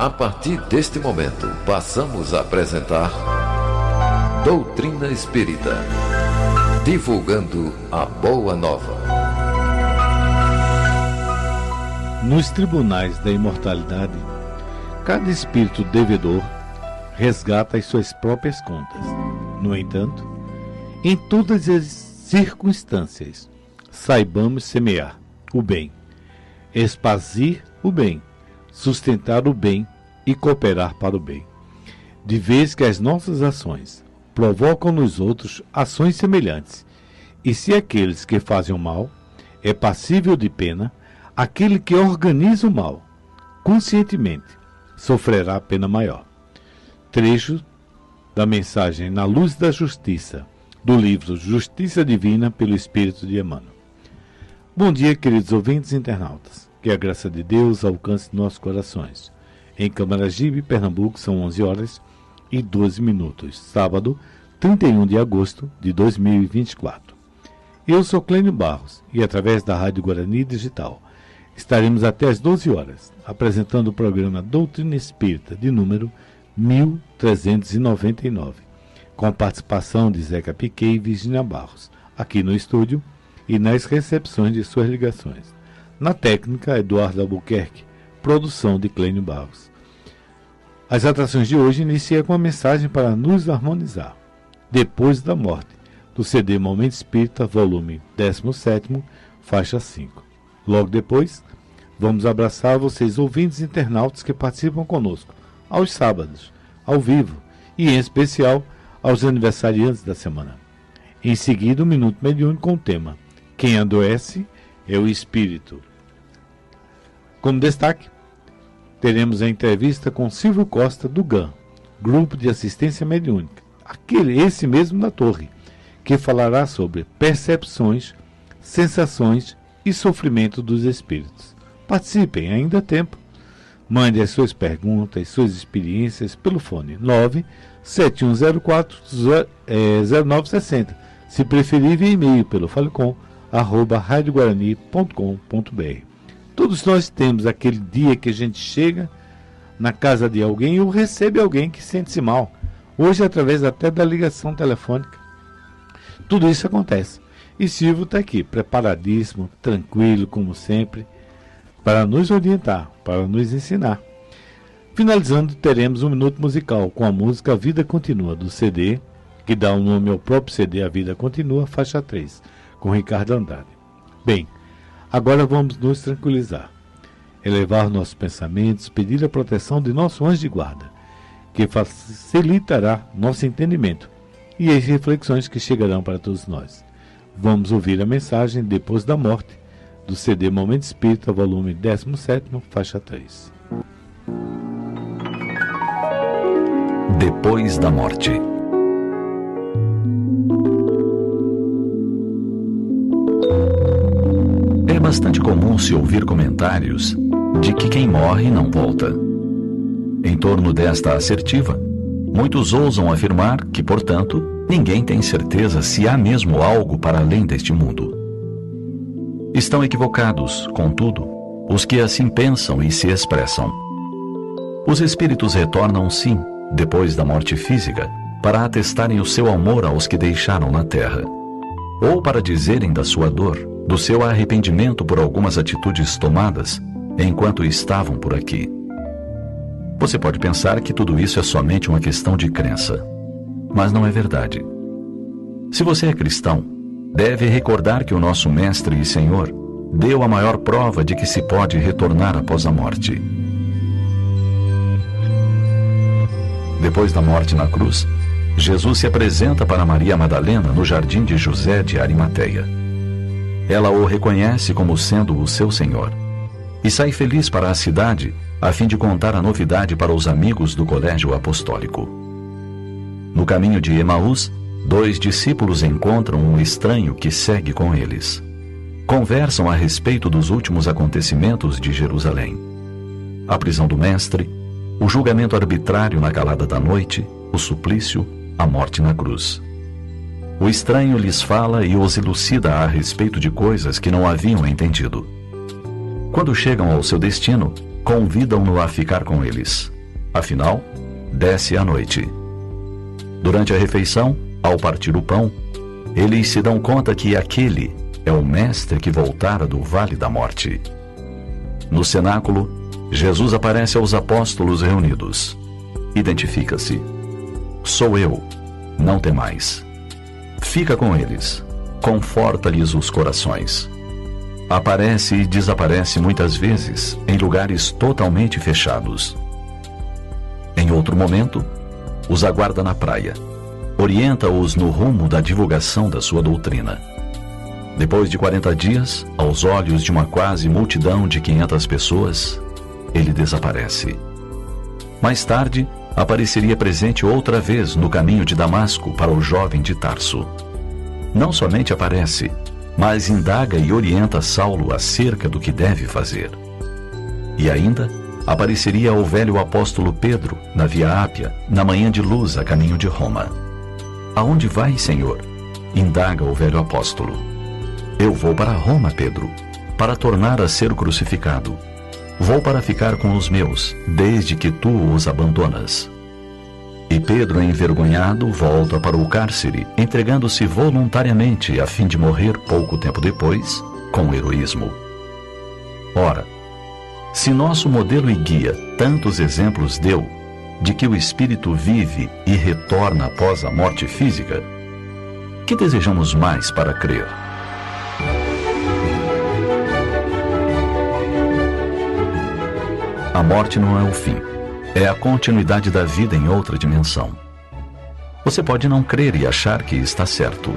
A partir deste momento, passamos a apresentar Doutrina Espírita, divulgando a Boa Nova. Nos tribunais da imortalidade, cada espírito devedor resgata as suas próprias contas. No entanto, em todas as circunstâncias, saibamos semear o bem, esparcir o bem, sustentar o bem e cooperar para o bem, de vez que as nossas ações provocam nos outros ações semelhantes, e se aqueles que fazem o mal é passível de pena, aquele que organiza o mal, conscientemente, sofrerá pena maior. Trecho da mensagem Na Luz da Justiça, do livro Justiça Divina pelo Espírito de Emmanuel. Bom dia, queridos ouvintes e internautas. Que a graça de Deus alcance nossos corações. Em Camaragibe, Pernambuco, são 11h12, sábado, 31 de agosto de 2024. Eu sou Clênio Barros e, através da Rádio Guarani Digital, estaremos até às 12 horas, apresentando o programa Doutrina Espírita, de número 1399, com a participação de Zeca Piquet e Virginia Barros, aqui no estúdio e nas recepções de suas ligações. Na técnica, Eduardo Albuquerque, produção de Clênio Barros. As atrações de hoje iniciam com a mensagem para nos harmonizar, Depois da Morte, do CD Momento Espírita, volume 17º, faixa 5. Logo depois, vamos abraçar vocês, ouvintes e internautas que participam conosco, aos sábados, ao vivo, e em especial aos aniversariantes da semana. Em seguida, um Minuto Mediúnico com o tema Quem adoece é o Espírito. Como destaque, teremos a entrevista com Silvio Costa do GAM, Grupo de Assistência Mediúnica, esse mesmo da Torre, que falará sobre percepções, sensações e sofrimento dos espíritos. Participem, ainda há tempo. Mande as suas perguntas, suas experiências pelo fone 971040960. Se preferir, via e-mail pelo falecom@radioguarani.com.br. Todos nós temos aquele dia que a gente chega na casa de alguém ou recebe alguém que sente-se mal. Hoje, através até da ligação telefônica. Tudo isso acontece. E Silvio está aqui, preparadíssimo, tranquilo, como sempre, para nos orientar, para nos ensinar. Finalizando, teremos um minuto musical com a música Vida Continua, do CD, que dá o nome ao próprio CD A Vida Continua, faixa 3, com Ricardo Andrade. Bem, agora vamos nos tranquilizar, elevar nossos pensamentos, pedir a proteção de nosso anjo de guarda, que facilitará nosso entendimento e as reflexões que chegarão para todos nós. Vamos ouvir a mensagem Depois da Morte, do CD Momento Espírita, volume 17º, faixa 3. Depois da morte. É bastante comum se ouvir comentários de que quem morre não volta. Em torno desta assertiva, muitos ousam afirmar que, portanto, ninguém tem certeza se há mesmo algo para além deste mundo. Estão equivocados, contudo, os que assim pensam e se expressam. Os espíritos retornam, sim, depois da morte física, para atestarem o seu amor aos que deixaram na terra, ou para dizerem da sua dor, do seu arrependimento por algumas atitudes tomadas enquanto estavam por aqui. Você pode pensar que tudo isso é somente uma questão de crença, mas não é verdade. Se você é cristão, deve recordar que o nosso Mestre e Senhor deu a maior prova de que se pode retornar após a morte. Depois da morte na cruz, Jesus se apresenta para Maria Madalena no jardim de José de Arimateia. Ela o reconhece como sendo o seu Senhor e sai feliz para a cidade a fim de contar a novidade para os amigos do colégio apostólico. No caminho de Emaús, 2 discípulos encontram um estranho que segue com eles. Conversam a respeito dos últimos acontecimentos de Jerusalém: a prisão do Mestre, o julgamento arbitrário na calada da noite, o suplício, a morte na cruz. O estranho lhes fala e os elucida a respeito de coisas que não haviam entendido. Quando chegam ao seu destino, convidam-no a ficar com eles. Afinal, desce à noite. Durante a refeição, ao partir o pão, eles se dão conta que aquele é o mestre que voltara do vale da morte. No cenáculo, Jesus aparece aos apóstolos reunidos. Identifica-se. Sou eu, não temais. Fica com eles, conforta-lhes os corações. Aparece e desaparece muitas vezes em lugares totalmente fechados. Em outro momento, os aguarda na praia, orienta-os no rumo da divulgação da sua doutrina. Depois de 40 dias, aos olhos de uma quase multidão de 500 pessoas, ele desaparece. Mais tarde, apareceria presente outra vez no caminho de Damasco para o jovem de Tarso. Não somente aparece, mas indaga e orienta Saulo acerca do que deve fazer. E ainda apareceria ao velho apóstolo Pedro na Via Ápia, na manhã de luz a caminho de Roma. Aonde vai, Senhor? Indaga o velho apóstolo. Eu vou para Roma, Pedro, para tornar a ser crucificado. Vou para ficar com os meus, desde que tu os abandonas. E Pedro, envergonhado, volta para o cárcere, entregando-se voluntariamente a fim de morrer pouco tempo depois, com heroísmo. Ora, se nosso modelo e guia tantos exemplos deu de que o espírito vive e retorna após a morte física, que desejamos mais para crer? A morte não é o fim, é a continuidade da vida em outra dimensão. Você pode não crer e achar que está certo,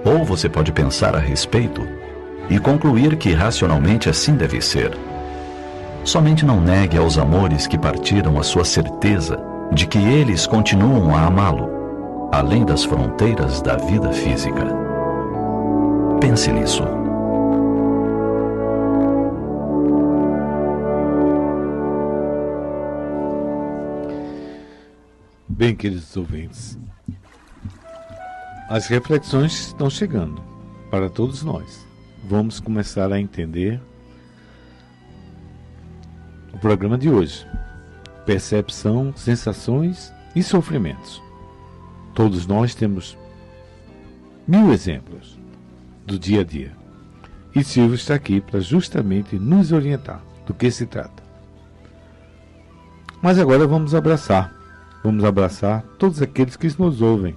ou você pode pensar a respeito e concluir que racionalmente assim deve ser. Somente não negue aos amores que partiram a sua certeza de que eles continuam a amá-lo, além das fronteiras da vida física. Pense nisso. Bem, queridos ouvintes, as reflexões estão chegando para todos nós. Vamos começar a entender o programa de hoje. Percepção, sensações e sofrimentos. Todos nós temos 1000 exemplos do dia a dia. E Silvio está aqui para justamente nos orientar do que se trata. Mas agora vamos abraçar todos aqueles que nos ouvem.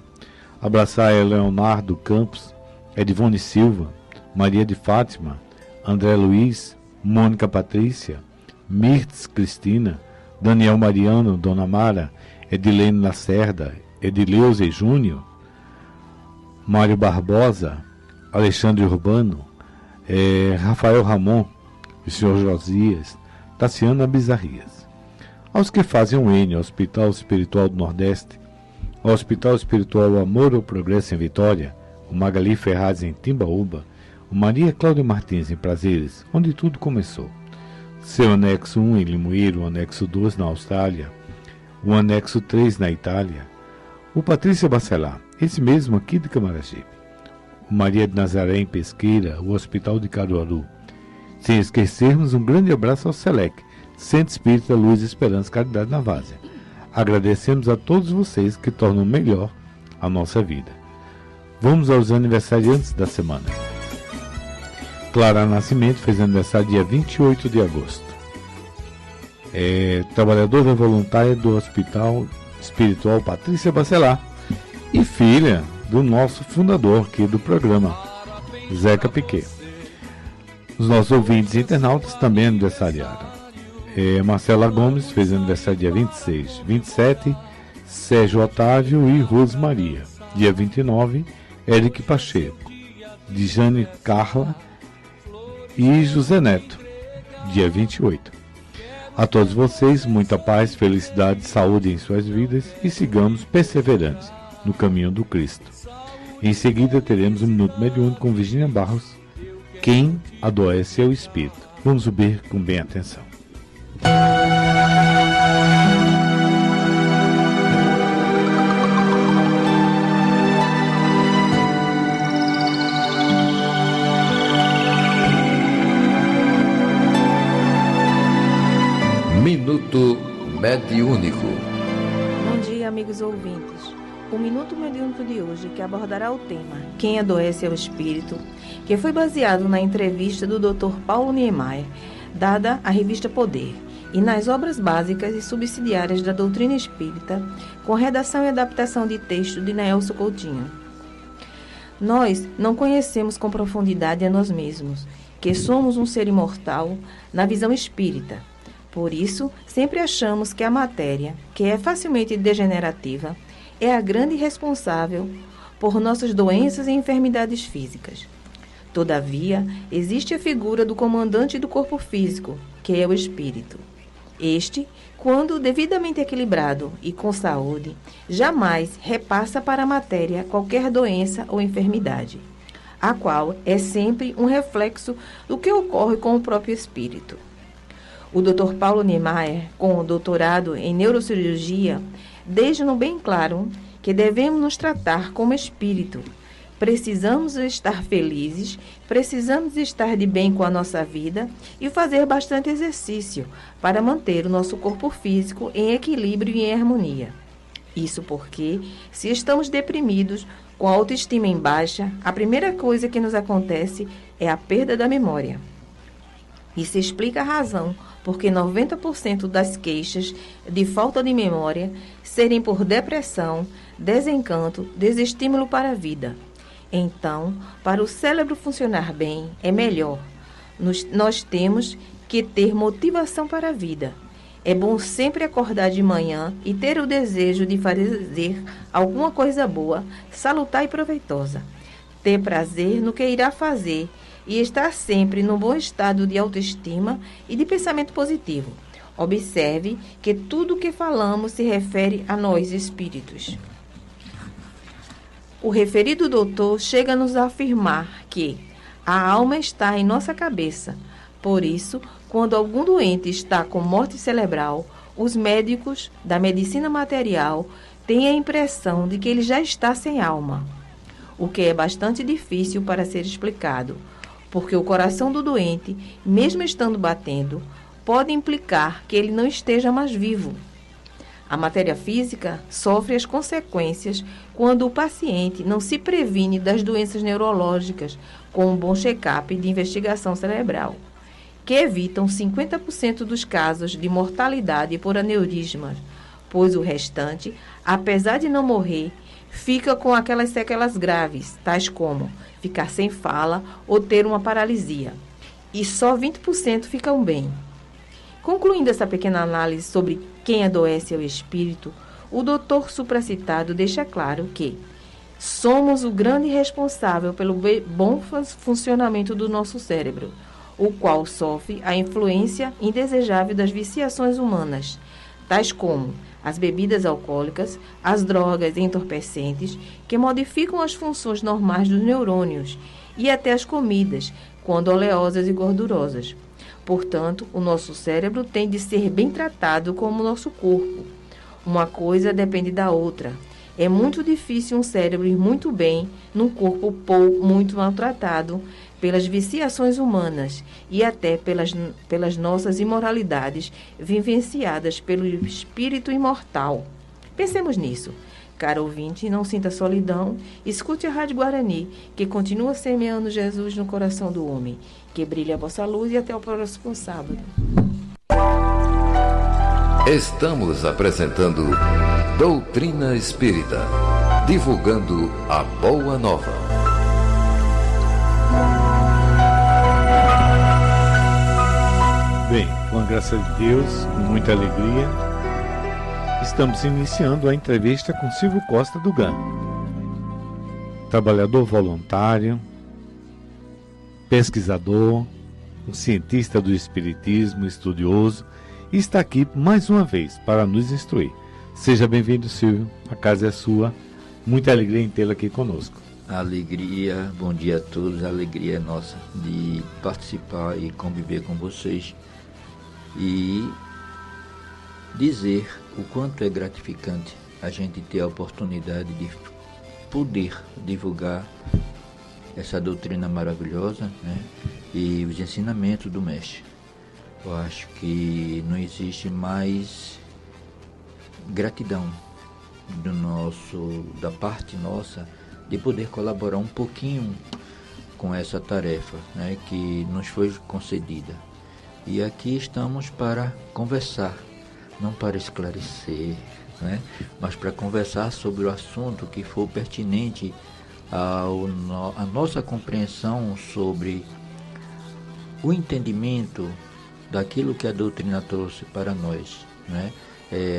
Abraçar a Leonardo Campos, Edivone Silva, Maria de Fátima, André Luiz, Mônica Patrícia, Mirtz Cristina, Daniel Mariano, Dona Mara, Edilene Lacerda, Edileuze Júnior, Mário Barbosa, Alexandre Urbano, Rafael Ramon, o Sr. Josias, Tassiana Bizarrias. Aos que fazem o N, Hospital Espiritual do Nordeste, ao Hospital Espiritual Amor ou Progresso em Vitória, o Magali Ferraz em Timbaúba, o Maria Cláudia Martins em Prazeres, onde tudo começou. Seu anexo 1 em Limoeiro, o anexo 2 na Austrália, o anexo 3 na Itália, o Patrícia Bacelar, esse mesmo aqui de Camaragibe, o Maria de Nazaré em Pesqueira, o Hospital de Caruaru. Sem esquecermos um grande abraço ao SELEC, Centro Espírita Luz e Esperança Caridade na Várzea. Agradecemos a todos vocês que tornam melhor a nossa vida. Vamos aos aniversariantes da semana. Clara Nascimento fez aniversário dia 28 de agosto. Trabalhadora voluntária do Hospital Espiritual Patrícia Bacelar e filha do nosso fundador aqui do programa, Zeca Piquet. Os nossos ouvintes e internautas também aniversariaram. Marcela Gomes fez aniversário dia 26, 27, Sérgio Otávio e Rose Maria. Dia 29, Eric Pacheco, Dijane Carla e José Neto. Dia 28. A todos vocês, muita paz, felicidade, saúde em suas vidas e sigamos perseverantes no caminho do Cristo. Em seguida teremos um Minuto Mediúnico com Virgínia Barros. Quem adoece é o Espírito. Vamos ouvir com bem atenção. Minuto mediúnico. Bom dia, amigos ouvintes. O Minuto Mediúnico de hoje, que abordará o tema Quem adoece é o Espírito, que foi baseado na entrevista do Dr. Paulo Niemeyer, dada à revista Poder, e nas obras básicas e subsidiárias da doutrina espírita, com redação e adaptação de texto de Nelson Coutinho. Nós não conhecemos com profundidade a nós mesmos, que somos um ser imortal na visão espírita. Por isso, sempre achamos que a matéria, que é facilmente degenerativa, é a grande responsável por nossas doenças e enfermidades físicas. Todavia, existe a figura do comandante do corpo físico, que é o espírito. Este, quando devidamente equilibrado e com saúde, jamais repassa para a matéria qualquer doença ou enfermidade, a qual é sempre um reflexo do que ocorre com o próprio espírito. O Dr. Paulo Niemeyer, com o doutorado em neurocirurgia, deixa-nos bem claro que devemos nos tratar como espírito. Precisamos estar felizes, precisamos estar de bem com a nossa vida e fazer bastante exercício para manter o nosso corpo físico em equilíbrio e em harmonia. Isso porque, se estamos deprimidos, com a autoestima em baixa, a primeira coisa que nos acontece é a perda da memória. Isso explica a razão porque 90% das queixas de falta de memória serem por depressão, desencanto, desestímulo para a vida. Então, para o cérebro funcionar bem, é melhor. Nós temos que ter motivação para a vida. É bom sempre acordar de manhã e ter o desejo de fazer alguma coisa boa, salutar e proveitosa. Ter prazer no que irá fazer e estar sempre num bom estado de autoestima e de pensamento positivo. Observe que tudo o que falamos se refere a nós, espíritos. O referido doutor chega a nos afirmar que a alma está em nossa cabeça. Por isso, quando algum doente está com morte cerebral, os médicos da medicina material têm a impressão de que ele já está sem alma, o que é bastante difícil para ser explicado, porque o coração do doente, mesmo estando batendo, pode implicar que ele não esteja mais vivo. A matéria física sofre as consequências quando o paciente não se previne das doenças neurológicas com um bom check-up de investigação cerebral, que evitam 50% dos casos de mortalidade por aneurismas, pois o restante, apesar de não morrer, fica com aquelas sequelas graves, tais como ficar sem fala ou ter uma paralisia, e só 20% ficam bem. Concluindo essa pequena análise sobre quem adoece é o espírito, o doutor supracitado deixa claro que somos o grande responsável pelo bom funcionamento do nosso cérebro, o qual sofre a influência indesejável das viciações humanas, tais como as bebidas alcoólicas, as drogas entorpecentes, que modificam as funções normais dos neurônios, e até as comidas, quando oleosas e gordurosas. Portanto, o nosso cérebro tem de ser bem tratado como o nosso corpo. Uma coisa depende da outra. É muito difícil um cérebro ir muito bem num corpo muito maltratado pelas viciações humanas e até pelas nossas imoralidades vivenciadas pelo espírito imortal. Pensemos nisso. Caro ouvinte, não sinta solidão, escute a Rádio Guarani, que continua semeando Jesus no coração do homem. Que brilhe a vossa luz e até o próximo sábado. Estamos apresentando Doutrina Espírita, divulgando a Boa Nova. Bem, com a graça de Deus, com muita alegria, estamos iniciando a entrevista com Silvio Costa do GAN, trabalhador voluntário, pesquisador, um cientista do espiritismo, estudioso, e está aqui mais uma vez para nos instruir. Seja bem-vindo, Silvio, a casa é sua, muita alegria em tê-lo aqui conosco. Alegria, bom dia a todos, a alegria é nossa de participar e conviver com vocês e dizer o quanto é gratificante a gente ter a oportunidade de poder divulgar essa doutrina maravilhosa, né? E os ensinamentos do Mestre. Eu acho que não existe mais gratidão da parte nossa de poder colaborar um pouquinho com essa tarefa, né, que nos foi concedida. E aqui estamos para conversar, não para esclarecer, né, mas para conversar sobre o assunto que for pertinente à nossa compreensão sobre o entendimento daquilo que a doutrina trouxe para nós, né?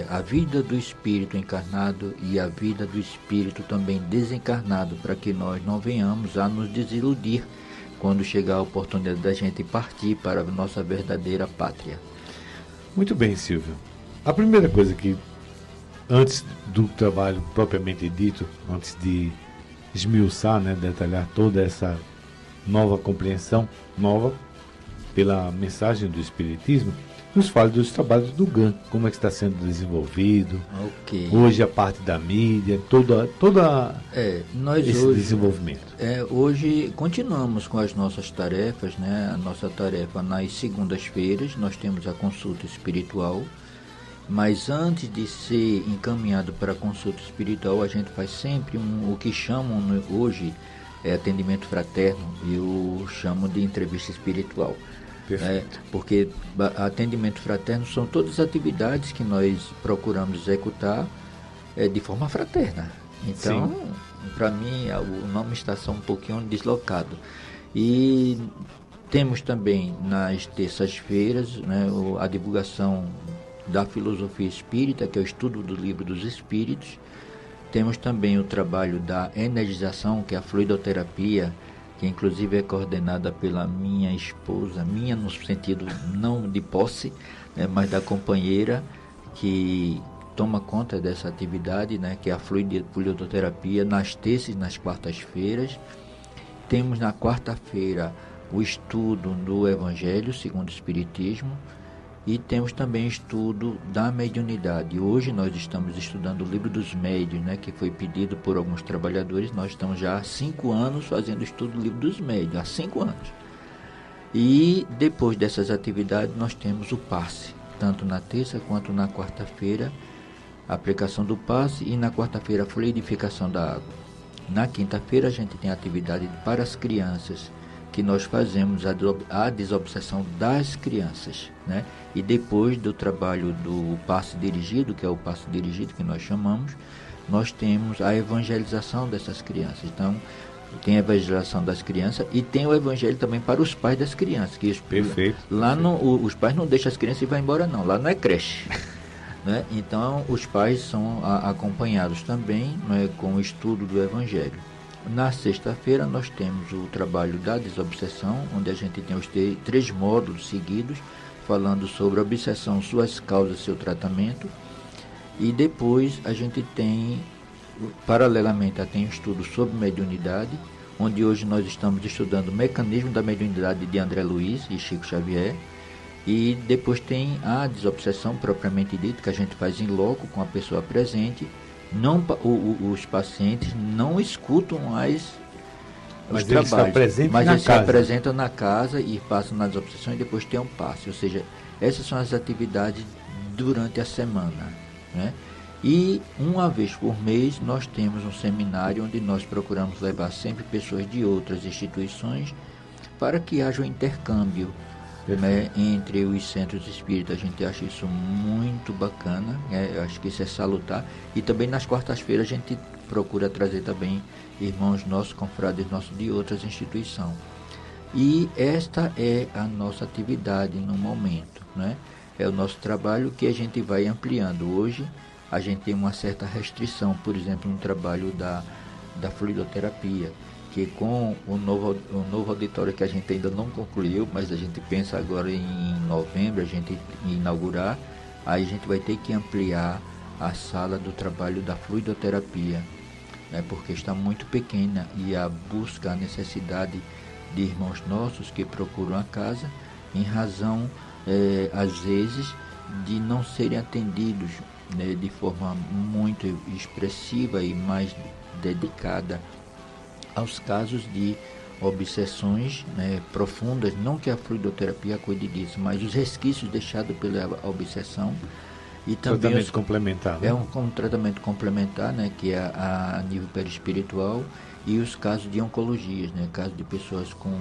A vida do espírito encarnado e a vida do espírito também desencarnado, para que nós não venhamos a nos desiludir quando chegar a oportunidade da gente partir para a nossa verdadeira pátria. Muito bem, Silvio. A primeira coisa que, antes do trabalho propriamente dito, antes de esmiuçar, né, detalhar toda essa nova compreensão, nova pela mensagem do Espiritismo, nos fale dos trabalhos do GAN, como é que está sendo desenvolvido, hoje a parte da mídia, todo esse hoje, desenvolvimento. Hoje continuamos com as nossas tarefas, né? A nossa tarefa nas segundas-feiras, nós temos a consulta espiritual, mas antes de ser encaminhado para a consulta espiritual, a gente faz sempre o que chamam hoje atendimento fraterno, e eu chamo de entrevista espiritual. Porque atendimento fraterno são todas as atividades que nós procuramos executar de forma fraterna. Então, para mim, o nome está só um pouquinho deslocado. E temos também nas terças-feiras, né, a divulgação da filosofia espírita, que é o estudo do Livro dos Espíritos. Temos também o trabalho da energização, que é a fluidoterapia, que inclusive é coordenada pela minha esposa, minha no sentido não de posse, né, mas da companheira que toma conta dessa atividade, né, que é a fluidoterapia, nas terças e nas quartas-feiras. Temos na quarta-feira o estudo do Evangelho segundo o Espiritismo, e temos também estudo da mediunidade. Hoje nós estamos estudando o Livro dos Médiuns, né, que foi pedido por alguns trabalhadores. Nós estamos já há 5 anos fazendo o estudo do Livro dos Médiuns, há 5 anos. E depois dessas atividades nós temos o passe, tanto na terça quanto na quarta-feira, a aplicação do passe, e na quarta-feira a fluidificação da água. Na quinta-feira a gente tem a atividade para as crianças, que nós fazemos a desobsessão das crianças, né? E depois do trabalho do passe dirigido, que é o passe dirigido que nós chamamos, nós temos a evangelização dessas crianças. Então, tem a evangelização das crianças e tem o evangelho também para os pais das crianças. Que perfeito. Lá os pais não deixam as crianças e vão embora, não. Lá não é creche. Né? Então, os pais são acompanhados também, né, com o estudo do evangelho. Na sexta-feira nós temos o trabalho da desobsessão, onde a gente tem os 3 módulos seguidos, falando sobre a obsessão, suas causas, seu tratamento. E depois a gente tem, paralelamente, tem um estudo sobre mediunidade, onde hoje nós estamos estudando o mecanismo da mediunidade de André Luiz e Chico Xavier. E depois tem a desobsessão propriamente dita, que a gente faz em loco com a pessoa presente. Não, os pacientes não escutam mais os trabalhos, mas eles se apresentam na casa e passam nas obsessões, e depois tem um passe. Ou seja, essas são as atividades durante a semana, né? E uma vez por mês nós temos um seminário onde nós procuramos levar sempre pessoas de outras instituições para que haja um intercâmbio, né, entre os centros espíritas. A gente acha isso muito bacana, né? Eu acho que isso é salutar. E também nas quartas-feiras a gente procura trazer também irmãos nossos, confrades nossos de outras instituições. E esta é a nossa atividade no momento, né? É o nosso trabalho que a gente vai ampliando. Hoje a gente tem uma certa restrição, por exemplo, no trabalho da fluidoterapia, que com o novo auditório que a gente ainda não concluiu, mas a gente pensa agora em novembro a gente inaugurar, aí a gente vai ter que ampliar a sala do trabalho da fluidoterapia, né, porque está muito pequena, e a necessidade de irmãos nossos que procuram a casa, em razão, às vezes, de não serem atendidos, né, de forma muito expressiva e mais dedicada aos casos de obsessões, né, profundas. Não que a fluidoterapia cuide disso, mas os resquícios deixados pela obsessão, E também tratamento complementar, né? É um tratamento complementar, né, que é a nível perispiritual, e os casos de oncologias, né, casos de pessoas com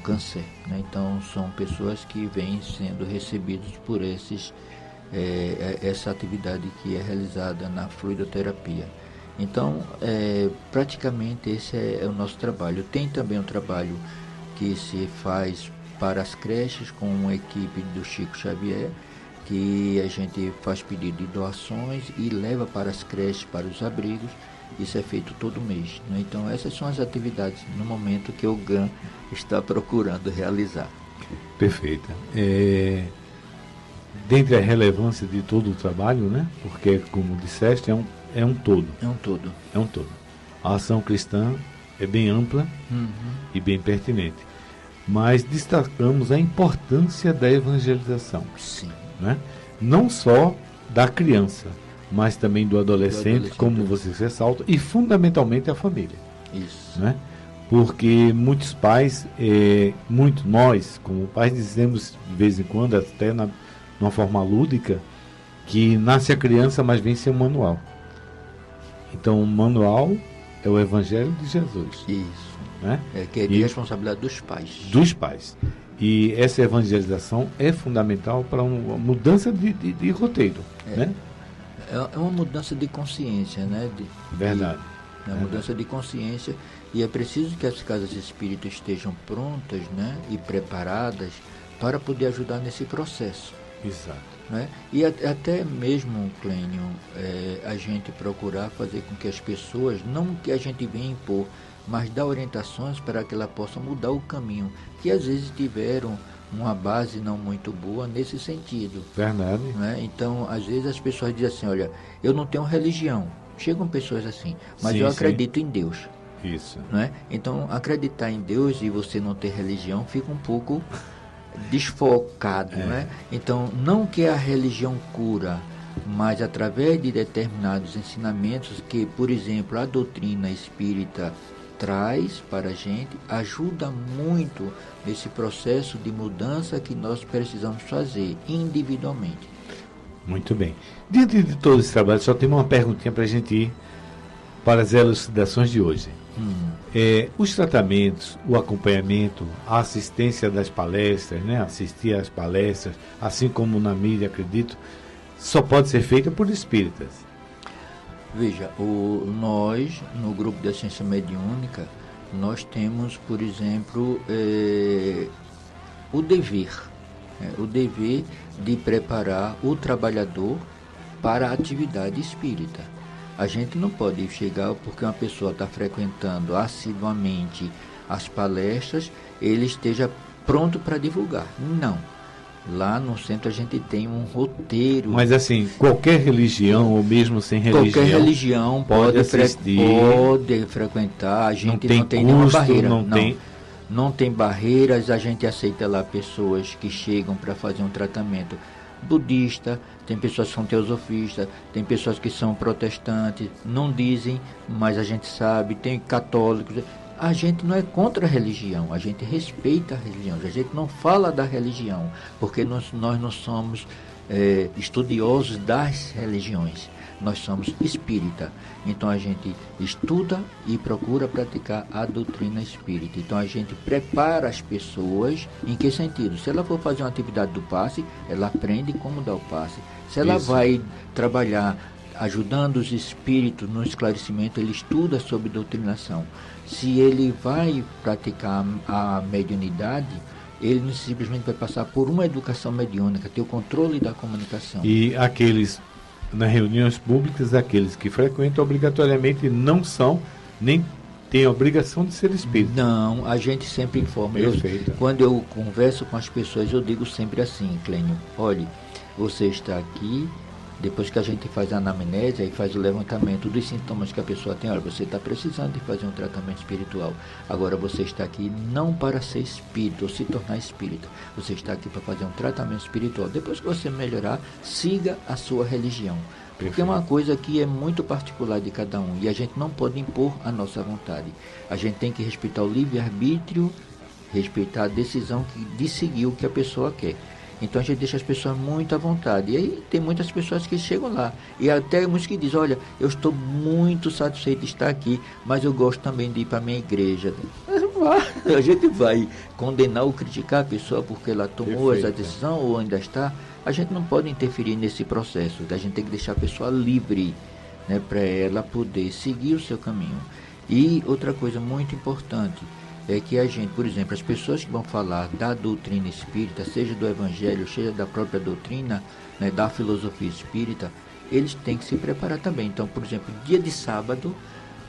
câncer, né? Então são pessoas que vêm sendo recebidos por essa atividade que é realizada na fluidoterapia. Então, praticamente esse é o nosso trabalho. Tem também um trabalho que se faz para as creches com uma equipe do Chico Xavier, que a gente faz pedido de doações e leva para as creches, para os abrigos. Isso é feito todo mês, né? Então essas são as atividades no momento que o GAN está procurando realizar. Perfeita. Dentre a relevância de todo o trabalho, né? Porque, como disseste, é um todo. É um todo. É um todo. A ação cristã é bem ampla e bem pertinente. Mas destacamos a importância da evangelização. Sim. Né? Não só da criança, mas também do adolescente, como vocês ressaltam, e fundamentalmente a família. Isso. Né? Porque muitos pais, nós, como pais, dizemos de vez em quando, até numa forma lúdica, que nasce a criança, mas vem sem um manual. Então, o manual é o Evangelho de Jesus. Isso. Né? Que é de responsabilidade dos pais. Dos pais. E essa evangelização é fundamental para uma mudança de roteiro. Né? É uma mudança de consciência, né? Verdade. É uma mudança de consciência, e é preciso que as casas espíritas estejam prontas, né, e preparadas para poder ajudar nesse processo. Exato. Né? E até mesmo, Clênio, a gente procurar fazer com que as pessoas, não que a gente venha impor, mas dar orientações para que ela possa mudar o caminho, que às vezes tiveram uma base não muito boa nesse sentido. Verdade. Né? Então, às vezes as pessoas dizem assim, olha, eu não tenho religião. Chegam pessoas assim, mas eu acredito em Deus. Isso. Né? Então, acreditar em Deus e você não ter religião fica um pouco desfocado. Né? Então, não que a religião cura, mas através de determinados ensinamentos que, por exemplo, a doutrina espírita traz para a gente, ajuda muito nesse processo de mudança que nós precisamos fazer individualmente. Muito bem. Diante de todo esse trabalho, só tem uma perguntinha para a gente ir para as elucidações de hoje. Os tratamentos, o acompanhamento, a assistência das palestras, né? Assistir às palestras, assim como na mídia, acredito, só pode ser feita por espíritas. Veja, nós, no grupo de assistência mediúnica, nós temos, por exemplo, o dever de preparar o trabalhador para a atividade espírita. A gente não pode chegar porque uma pessoa está frequentando assiduamente as palestras, ele esteja pronto para divulgar. Não. Lá no centro a gente tem um roteiro. Mas assim, qualquer religião, ou mesmo sem religião, qualquer religião pode frequentar. A gente não tem nenhuma barreira. Não tem barreiras. A gente aceita lá pessoas que chegam para fazer um tratamento budista, tem pessoas que são teosofistas, tem pessoas que são protestantes, não dizem, mas a gente sabe, tem católicos. A gente não é contra a religião, a gente respeita a religião, a gente não fala da religião, porque nós não somos estudiosos das religiões, nós somos espírita. Então a gente estuda e procura praticar a doutrina espírita. Então a gente prepara as pessoas, em que sentido? Se ela for fazer uma atividade do passe, ela aprende como dar o passe. Se ela vai trabalhar ajudando os espíritos no esclarecimento, ele estuda sobre doutrinação. Se ele vai praticar a mediunidade, ele não simplesmente vai passar por uma educação mediúnica, ter o controle da comunicação. E aqueles, nas reuniões públicas, aqueles que frequentam obrigatoriamente não são, nem têm a obrigação de ser espírita. Não, a gente sempre informa. Quando eu converso com as pessoas, eu digo sempre assim, Clênio, olhe, você está aqui, depois que a gente faz a anamnese e faz o levantamento dos sintomas que a pessoa tem, olha, você está precisando de fazer um tratamento espiritual. Agora você está aqui não para ser espírita ou se tornar espírita. Você está aqui para fazer um tratamento espiritual. Depois que você melhorar, siga a sua religião. Porque é uma coisa que é muito particular de cada um e a gente não pode impor a nossa vontade. A gente tem que respeitar o livre-arbítrio, respeitar a decisão de seguir o que a pessoa quer. Então a gente deixa as pessoas muito à vontade. E aí tem muitas pessoas que chegam lá. E até muitos que dizem, olha, eu estou muito satisfeito de estar aqui, mas eu gosto também de ir para a minha igreja. A gente vai condenar ou criticar a pessoa porque ela tomou essa decisão ou ainda está. A gente não pode interferir nesse processo. A gente tem que deixar a pessoa livre, né, para ela poder seguir o seu caminho. E outra coisa muito importante é que a gente, por exemplo, as pessoas que vão falar da doutrina espírita, seja do evangelho, seja da própria doutrina, né, da filosofia espírita, eles têm que se preparar também. Então, por exemplo, dia de sábado,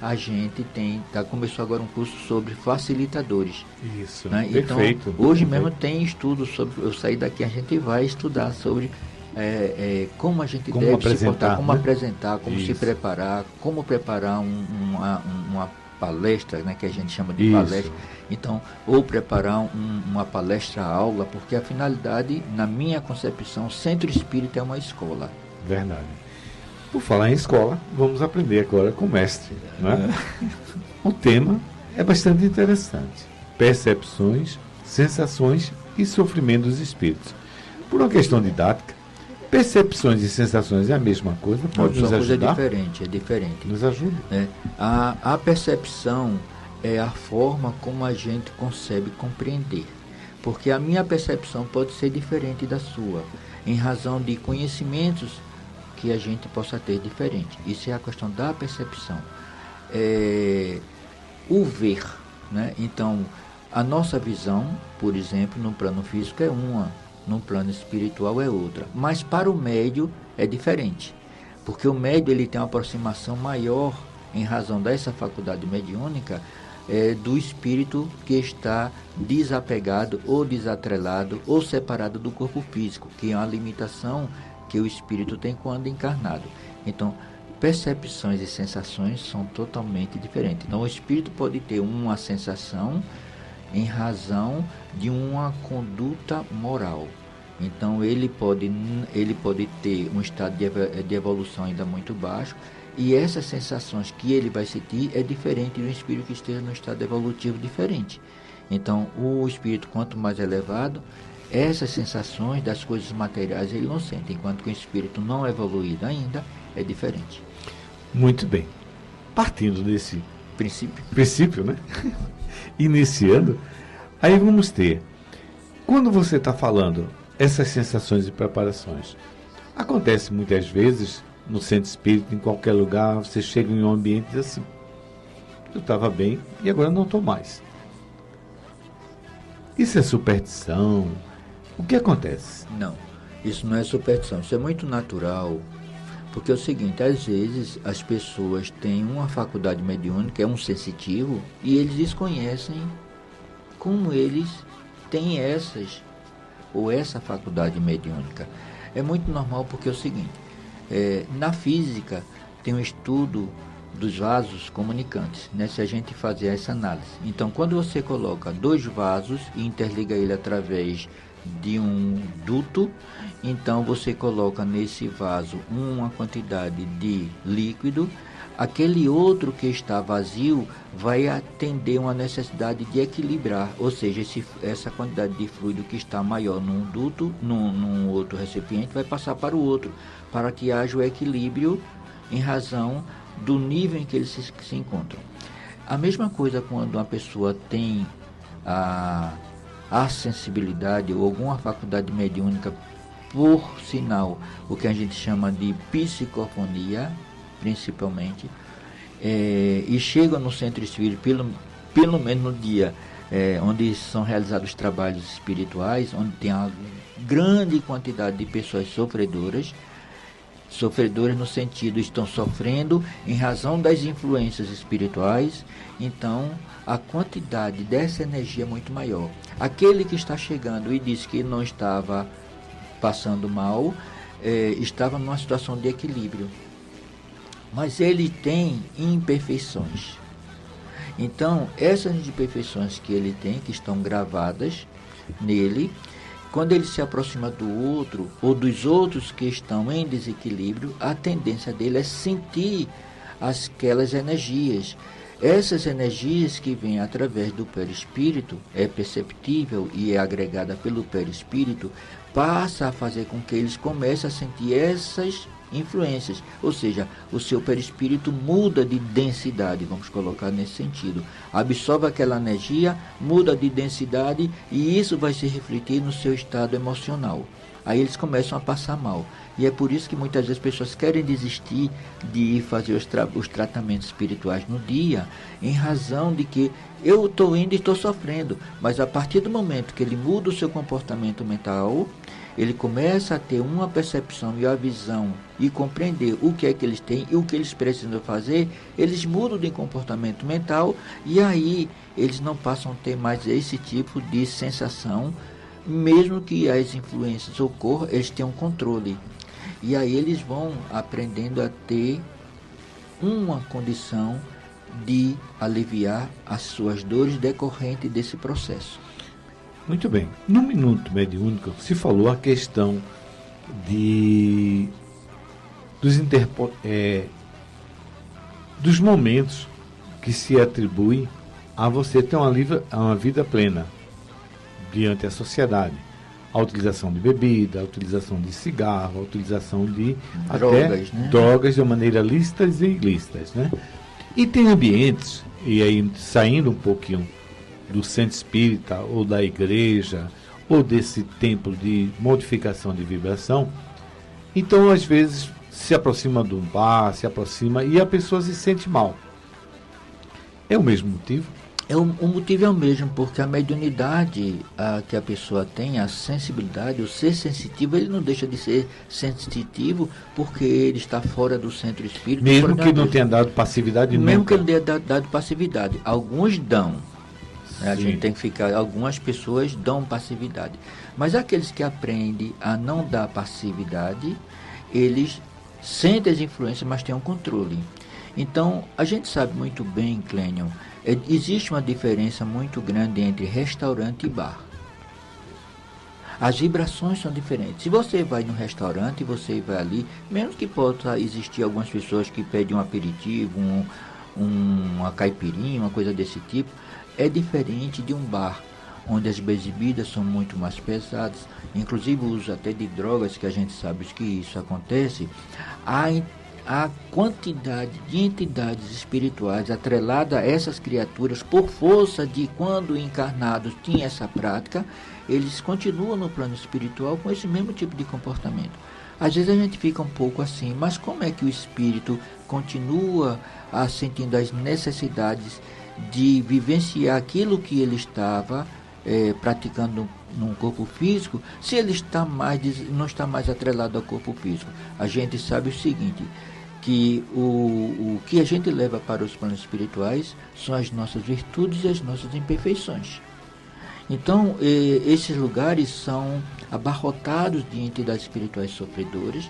a gente começou agora um curso sobre facilitadores. Isso, né? Perfeito. Então, hoje mesmo tem estudo sobre, eu sair daqui, a gente vai estudar sobre como a gente deve se portar, como apresentar, como se preparar, como preparar uma palestra, né, que a gente chama de palestra. Então, ou preparar uma palestra-aula, porque a finalidade, na minha concepção, Centro Espírita é uma escola. Verdade. Por falar em escola, vamos aprender agora com o mestre. Né? O tema é bastante interessante. Percepções, sensações e sofrimento dos espíritos. Por uma questão didática, percepções e sensações é a mesma coisa? Pode nos ajudar? É diferente. Nos ajuda. A percepção é a forma como a gente consegue compreender. Porque a minha percepção pode ser diferente da sua, em razão de conhecimentos que a gente possa ter diferente. Isso é a questão da percepção. O ver, né? Então, a nossa visão, por exemplo, no plano físico é uma, no plano espiritual é outra. Mas para o médio é diferente, porque o médio ele tem uma aproximação maior em razão dessa faculdade mediúnica do espírito que está desapegado ou desatrelado ou separado do corpo físico, que é uma limitação que o espírito tem quando encarnado. Então, percepções e sensações são totalmente diferentes. Então, o espírito pode ter uma sensação em razão de uma conduta moral. Então, ele pode ter um estado de evolução ainda muito baixo, e essas sensações que ele vai sentir é diferente de um espírito que esteja num estado evolutivo diferente. Então, o espírito, quanto mais elevado, essas sensações das coisas materiais ele não sente, enquanto que o espírito não evoluído ainda é diferente. Muito bem. Partindo desse princípio, né? Iniciando, aí vamos ter, quando você está falando essas sensações e preparações, acontece muitas vezes no centro espírita, em qualquer lugar, você chega em um ambiente e diz assim, eu estava bem e agora não estou mais. Isso é superstição? O que acontece? Não, isso não é superstição, isso é muito natural, porque é o seguinte, às vezes as pessoas têm uma faculdade mediúnica, é um sensitivo, e eles desconhecem como eles têm essa faculdade mediúnica. É muito normal porque é o seguinte, na física tem um estudo dos vasos comunicantes, né? Se a gente fazer essa análise. Então, quando você coloca dois vasos e interliga ele através de um duto, então você coloca nesse vaso uma quantidade de líquido, aquele outro que está vazio vai atender uma necessidade de equilibrar, ou seja, essa quantidade de fluido que está maior num duto, num outro recipiente, vai passar para o outro, para que haja o equilíbrio em razão do nível em que eles se encontram. A mesma coisa quando uma pessoa tem a sensibilidade ou alguma faculdade mediúnica, por sinal, o que a gente chama de psicofonia, principalmente, e chegam no centro espírita, pelo menos no dia onde são realizados os trabalhos espirituais, onde tem uma grande quantidade de pessoas sofredoras no sentido, estão sofrendo em razão das influências espirituais, então a quantidade dessa energia é muito maior. Aquele que está chegando e diz que não estava passando mal, estava numa situação de equilíbrio, mas ele tem imperfeições. Então, essas imperfeições que ele tem, que estão gravadas nele, quando ele se aproxima do outro, ou dos outros que estão em desequilíbrio, a tendência dele é sentir aquelas energias. Essas energias que vêm através do perispírito, é perceptível e é agregada pelo perispírito, passa a fazer com que eles comecem a sentir essas influências, ou seja, o seu perispírito muda de densidade, vamos colocar nesse sentido, absorve aquela energia, muda de densidade e isso vai se refletir no seu estado emocional. Aí eles começam a passar mal. E é por isso que muitas vezes as pessoas querem desistir de ir fazer os tratamentos espirituais no dia, em razão de que eu estou indo e estou sofrendo. Mas a partir do momento que ele muda o seu comportamento mental, ele começa a ter uma percepção e a visão e compreender o que é que eles têm e o que eles precisam fazer, eles mudam de comportamento mental e aí eles não passam a ter mais esse tipo de sensação, mesmo que as influências ocorram, eles têm um controle. E aí eles vão aprendendo a ter uma condição de aliviar as suas dores decorrentes desse processo. Muito bem. No Minuto Mediúnico se falou a questão dos momentos que se atribui a você ter uma vida plena diante da sociedade. A utilização de bebida, a utilização de cigarro, a utilização de drogas, né? Drogas de maneira lícitas e ilícitas, né? E tem ambientes, e aí saindo um pouquinho do centro espírita ou da igreja ou desse templo de modificação de vibração, então às vezes se aproxima de um bar, e a pessoa se sente mal. É o mesmo motivo? O motivo é o mesmo, porque a mediunidade que a pessoa tem, a sensibilidade, o ser sensitivo, ele não deixa de ser sensitivo porque ele está fora do centro espírita. Mesmo que não tenha dado passividade nunca. Mesmo que ele tenha dado passividade. Alguns dão. A gente tem que ficar, algumas pessoas dão passividade. Mas aqueles que aprendem a não dar passividade, eles sentem as influências, mas têm um controle. Então, a gente sabe muito bem, Clênio, existe uma diferença muito grande entre restaurante e bar. As vibrações são diferentes. Se você vai no restaurante, você vai ali, mesmo que possa existir algumas pessoas que pedem um aperitivo, uma caipirinha, uma coisa desse tipo, é diferente de um bar, onde as bebidas são muito mais pesadas, inclusive o uso até de drogas, que a gente sabe que isso acontece. A quantidade de entidades espirituais atrelada a essas criaturas, por força de quando encarnados tinham essa prática, eles continuam no plano espiritual com esse mesmo tipo de comportamento. Às vezes a gente fica um pouco assim, mas como é que o espírito continua sentindo as necessidades de vivenciar aquilo que ele estava praticando no corpo físico, se ele não está mais atrelado ao corpo físico? A gente sabe o seguinte, que o que a gente leva para os planos espirituais são as nossas virtudes e as nossas imperfeições. Então, esses lugares são abarrotados de entidades espirituais sofredoras,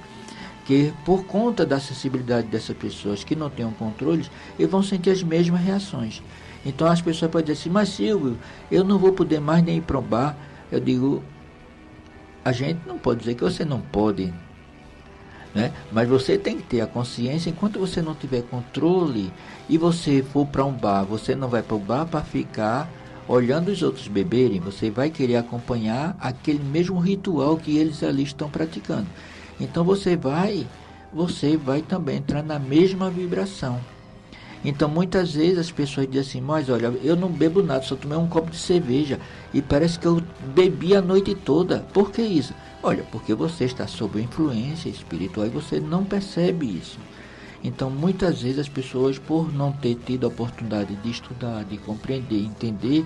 que por conta da sensibilidade dessas pessoas que não têm um controle, eles vão sentir as mesmas reações. Então as pessoas podem dizer assim, mas Silvio, eu não vou poder mais nem ir para um bar. Eu digo, a gente não pode dizer que você não pode, né? Mas você tem que ter a consciência, enquanto você não tiver controle e você for para um bar, você não vai para o bar para ficar olhando os outros beberem, você vai querer acompanhar aquele mesmo ritual que eles ali estão praticando. Então você vai também entrar na mesma vibração. Então muitas vezes as pessoas dizem assim, mas olha, eu não bebo nada, só tomei um copo de cerveja e parece que eu bebi a noite toda. Por que isso? Olha, porque você está sob influência espiritual e você não percebe isso. Então muitas vezes as pessoas, por não ter tido a oportunidade de estudar, de compreender, entender,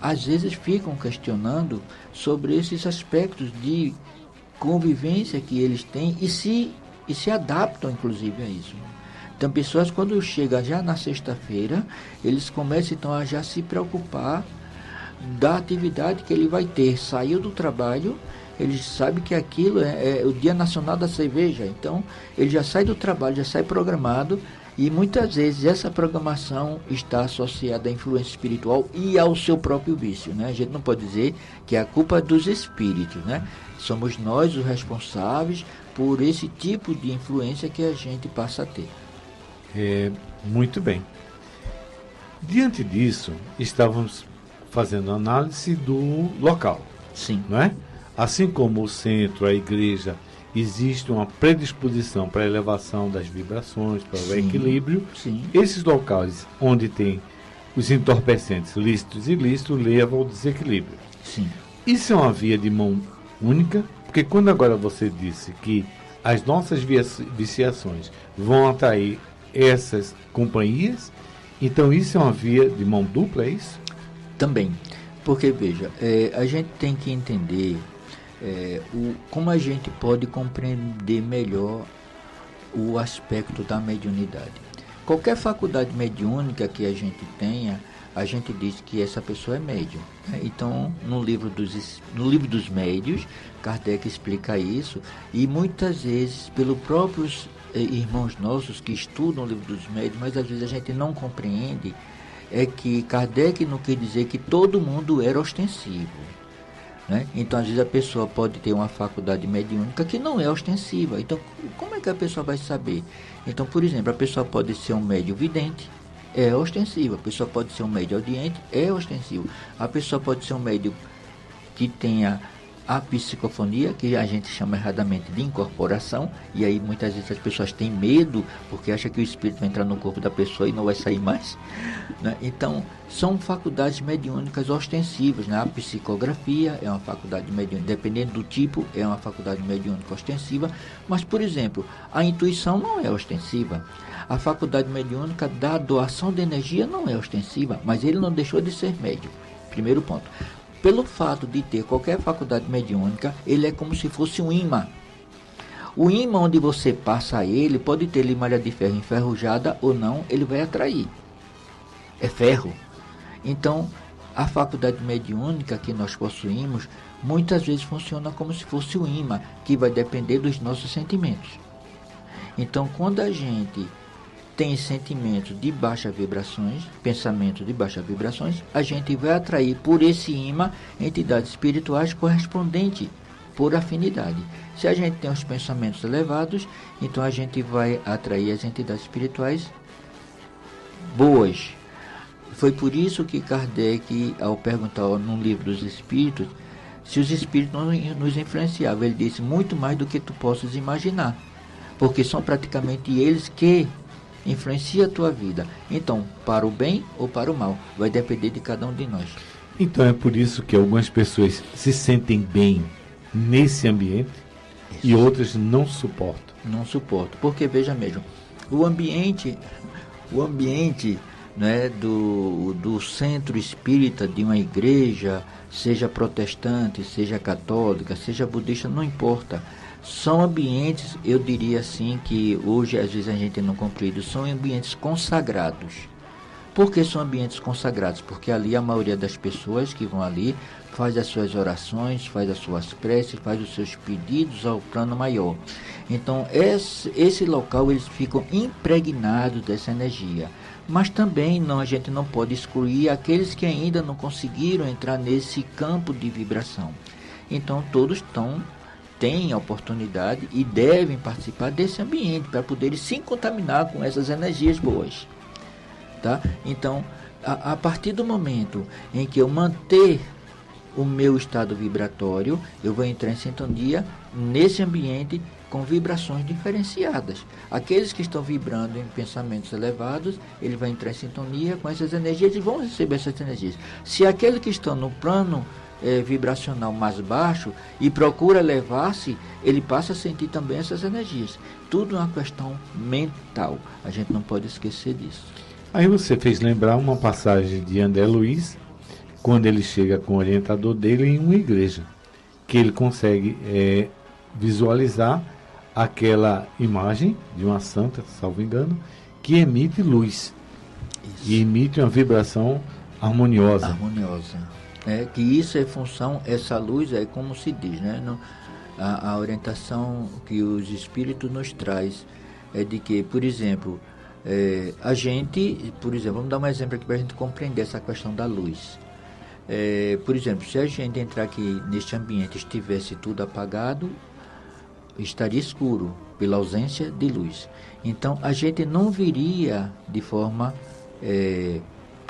às vezes ficam questionando sobre esses aspectos de convivência que eles têm e se adaptam inclusive a isso. Então pessoas, quando chegam já na sexta-feira, eles começam então a já se preocupar da atividade que ele vai ter. Saiu do trabalho, ele sabe que aquilo é o Dia Nacional da Cerveja, então ele já sai do trabalho, já sai programado, e muitas vezes essa programação está associada à influência espiritual e ao seu próprio vício, né? A gente não pode dizer que é a culpa dos espíritos, né? Somos nós os responsáveis por esse tipo de influência que a gente passa a ter. Muito bem. Diante disso, estávamos fazendo análise do local. Sim. Não é? Assim como o centro, a igreja, existe uma predisposição para a elevação das vibrações, para o equilíbrio. Sim. Esses locais onde tem os entorpecentes lícitos e ilícitos levam ao desequilíbrio. Sim. Isso é uma via de mão única, porque quando agora você disse que as nossas viciações vão atrair essas companhias, então isso é uma via de mão dupla, é isso? Também, porque veja, a gente tem que entender como a gente pode compreender melhor o aspecto da mediunidade. Qualquer faculdade mediúnica que a gente tenha, a gente diz que essa pessoa é médium. Então, no livro dos médios, Kardec explica isso, e muitas vezes, pelos próprios irmãos nossos que estudam o livro dos médios, mas às vezes a gente não compreende, é que Kardec não quer dizer que todo mundo era ostensivo. Né? Então, às vezes, a pessoa pode ter uma faculdade mediúnica que não é ostensiva. Então, como é que a pessoa vai saber? Então, por exemplo, a pessoa pode ser um médium vidente, é ostensivo. A pessoa pode ser um médium audiente, é ostensivo. A pessoa pode ser um médium que tenha a psicofonia, que a gente chama erradamente de incorporação, e aí muitas vezes as pessoas têm medo, porque acham que o espírito vai entrar no corpo da pessoa e não vai sair mais. Né? Então, são faculdades mediúnicas ostensivas. Né? A psicografia é uma faculdade mediúnica, dependendo do tipo, é uma faculdade mediúnica ostensiva, mas, por exemplo, a intuição não é ostensiva. A faculdade mediúnica da doação de energia não é ostensiva, mas ele não deixou de ser médium. Primeiro ponto. Pelo fato de ter qualquer faculdade mediúnica, ele é como se fosse um imã. O imã onde você passa ele, pode ter limalha de ferro enferrujada ou não, ele vai atrair. É ferro. Então, a faculdade mediúnica que nós possuímos, muitas vezes funciona como se fosse um imã, que vai depender dos nossos sentimentos. Então, quando a gente tem sentimentos de baixas vibrações, pensamentos de baixas vibrações, a gente vai atrair por esse imã entidades espirituais correspondentes por afinidade. Se a gente tem os pensamentos elevados, então a gente vai atrair as entidades espirituais boas. Foi por isso que Kardec, ao perguntar no livro dos Espíritos, se os Espíritos não nos influenciavam, ele disse muito mais do que tu possas imaginar, porque são praticamente eles que influencia a tua vida. Então, para o bem ou para o mal, vai depender de cada um de nós. Então é por isso que algumas pessoas se sentem bem nesse ambiente e outras não suportam. Não suportam, porque veja mesmo, o ambiente né, do centro espírita de uma igreja, seja protestante, seja católica, seja budista, não importa. São ambientes, eu diria assim, que hoje às vezes a gente não compreende, são ambientes consagrados. Por que são ambientes consagrados? Porque ali a maioria das pessoas que vão ali faz as suas orações, faz as suas preces, faz os seus pedidos ao plano maior. Então, esse local, eles ficam impregnados dessa energia. Mas também a gente não pode excluir aqueles que ainda não conseguiram entrar nesse campo de vibração. Então, todos têm a oportunidade e devem participar desse ambiente para poderem se contaminar com essas energias boas. Tá? Então, a partir do momento em que eu manter o meu estado vibratório, eu vou entrar em sintonia nesse ambiente com vibrações diferenciadas. Aqueles que estão vibrando em pensamentos elevados, ele vai entrar em sintonia com essas energias e vão receber essas energias. Se aqueles que estão no plano vibracional mais baixo e procura elevar-se, ele passa a sentir também essas energias. Tudo é uma questão mental. A gente não pode esquecer disso. Aí você fez lembrar uma passagem de André Luiz, quando ele chega com o orientador dele em uma igreja, que ele consegue visualizar aquela imagem de uma santa, salvo engano, que emite luz. Isso. E emite uma vibração harmoniosa. Que isso é função, essa luz é como se diz, né? A orientação que os espíritos nos traz é de que, por exemplo, a gente, vamos dar um exemplo aqui para a gente compreender essa questão da luz. Por exemplo, se a gente entrar aqui neste ambiente estivesse tudo apagado, estaria escuro pela ausência de luz. Então a gente não viria de forma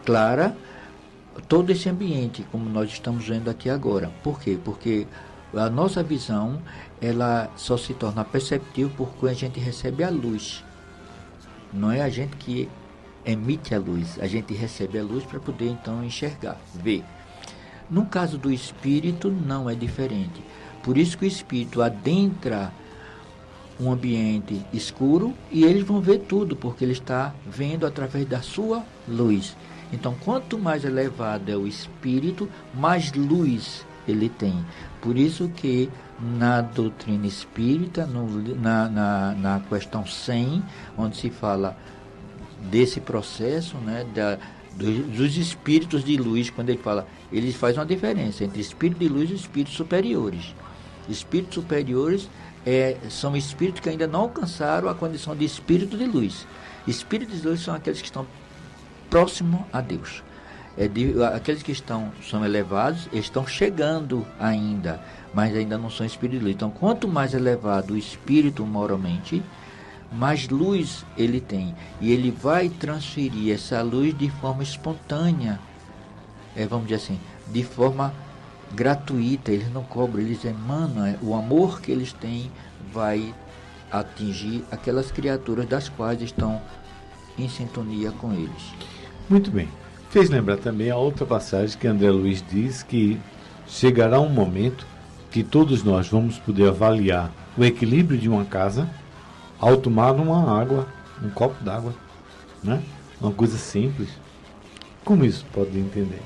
clara todo esse ambiente como nós estamos vendo aqui agora. Por quê? Porque A nossa visão, ela só se torna perceptível porque a gente recebe a luz. Não é a gente que emite a luz, a gente recebe a luz para poder então enxergar, ver. No caso do espírito, não é diferente. Por isso que o espírito adentra um ambiente escuro e eles vão ver tudo, porque ele está vendo através da sua luz. Então, quanto mais elevado é o espírito, mais luz ele tem. Por isso que na doutrina espírita, na questão 100, onde se fala desse processo, né, dos espíritos de luz, quando ele fala, ele faz uma diferença entre espírito de luz e espíritos superiores. Espíritos superiores são espíritos que ainda não alcançaram a condição de espírito de luz. Espíritos de luz são aqueles que estão próximos a Deus. Aqueles que são elevados, estão chegando ainda, mas ainda não são espíritos de luz. Então, quanto mais elevado o espírito moralmente, mais luz ele tem. E ele vai transferir essa luz de forma espontânea, vamos dizer assim, de forma gratuita. Eles não cobram, eles emanam. O amor que eles têm vai atingir aquelas criaturas das quais estão em sintonia com eles. Muito bem. Fez lembrar também a outra passagem que André Luiz diz que chegará um momento que todos nós vamos poder avaliar o equilíbrio de uma casa ao tomar uma água, um copo d'água, né? Uma coisa simples. Como isso pode entender?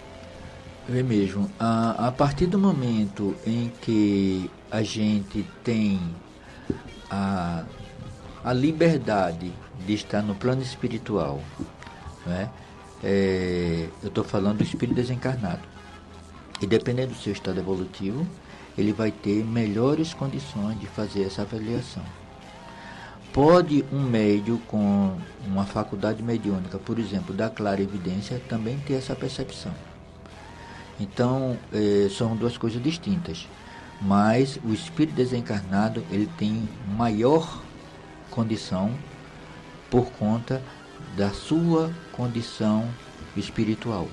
É mesmo. A partir do momento em que a gente tem a liberdade de estar no plano espiritual, né? Eu estou falando do espírito desencarnado. E dependendo do seu estado evolutivo, ele vai ter melhores condições de fazer essa avaliação. Pode um médium com uma faculdade mediúnica, por exemplo, da clarividência, também ter essa percepção. Então, são duas coisas distintas. Mas o espírito desencarnado, ele tem maior condição por conta da sua condição espiritual,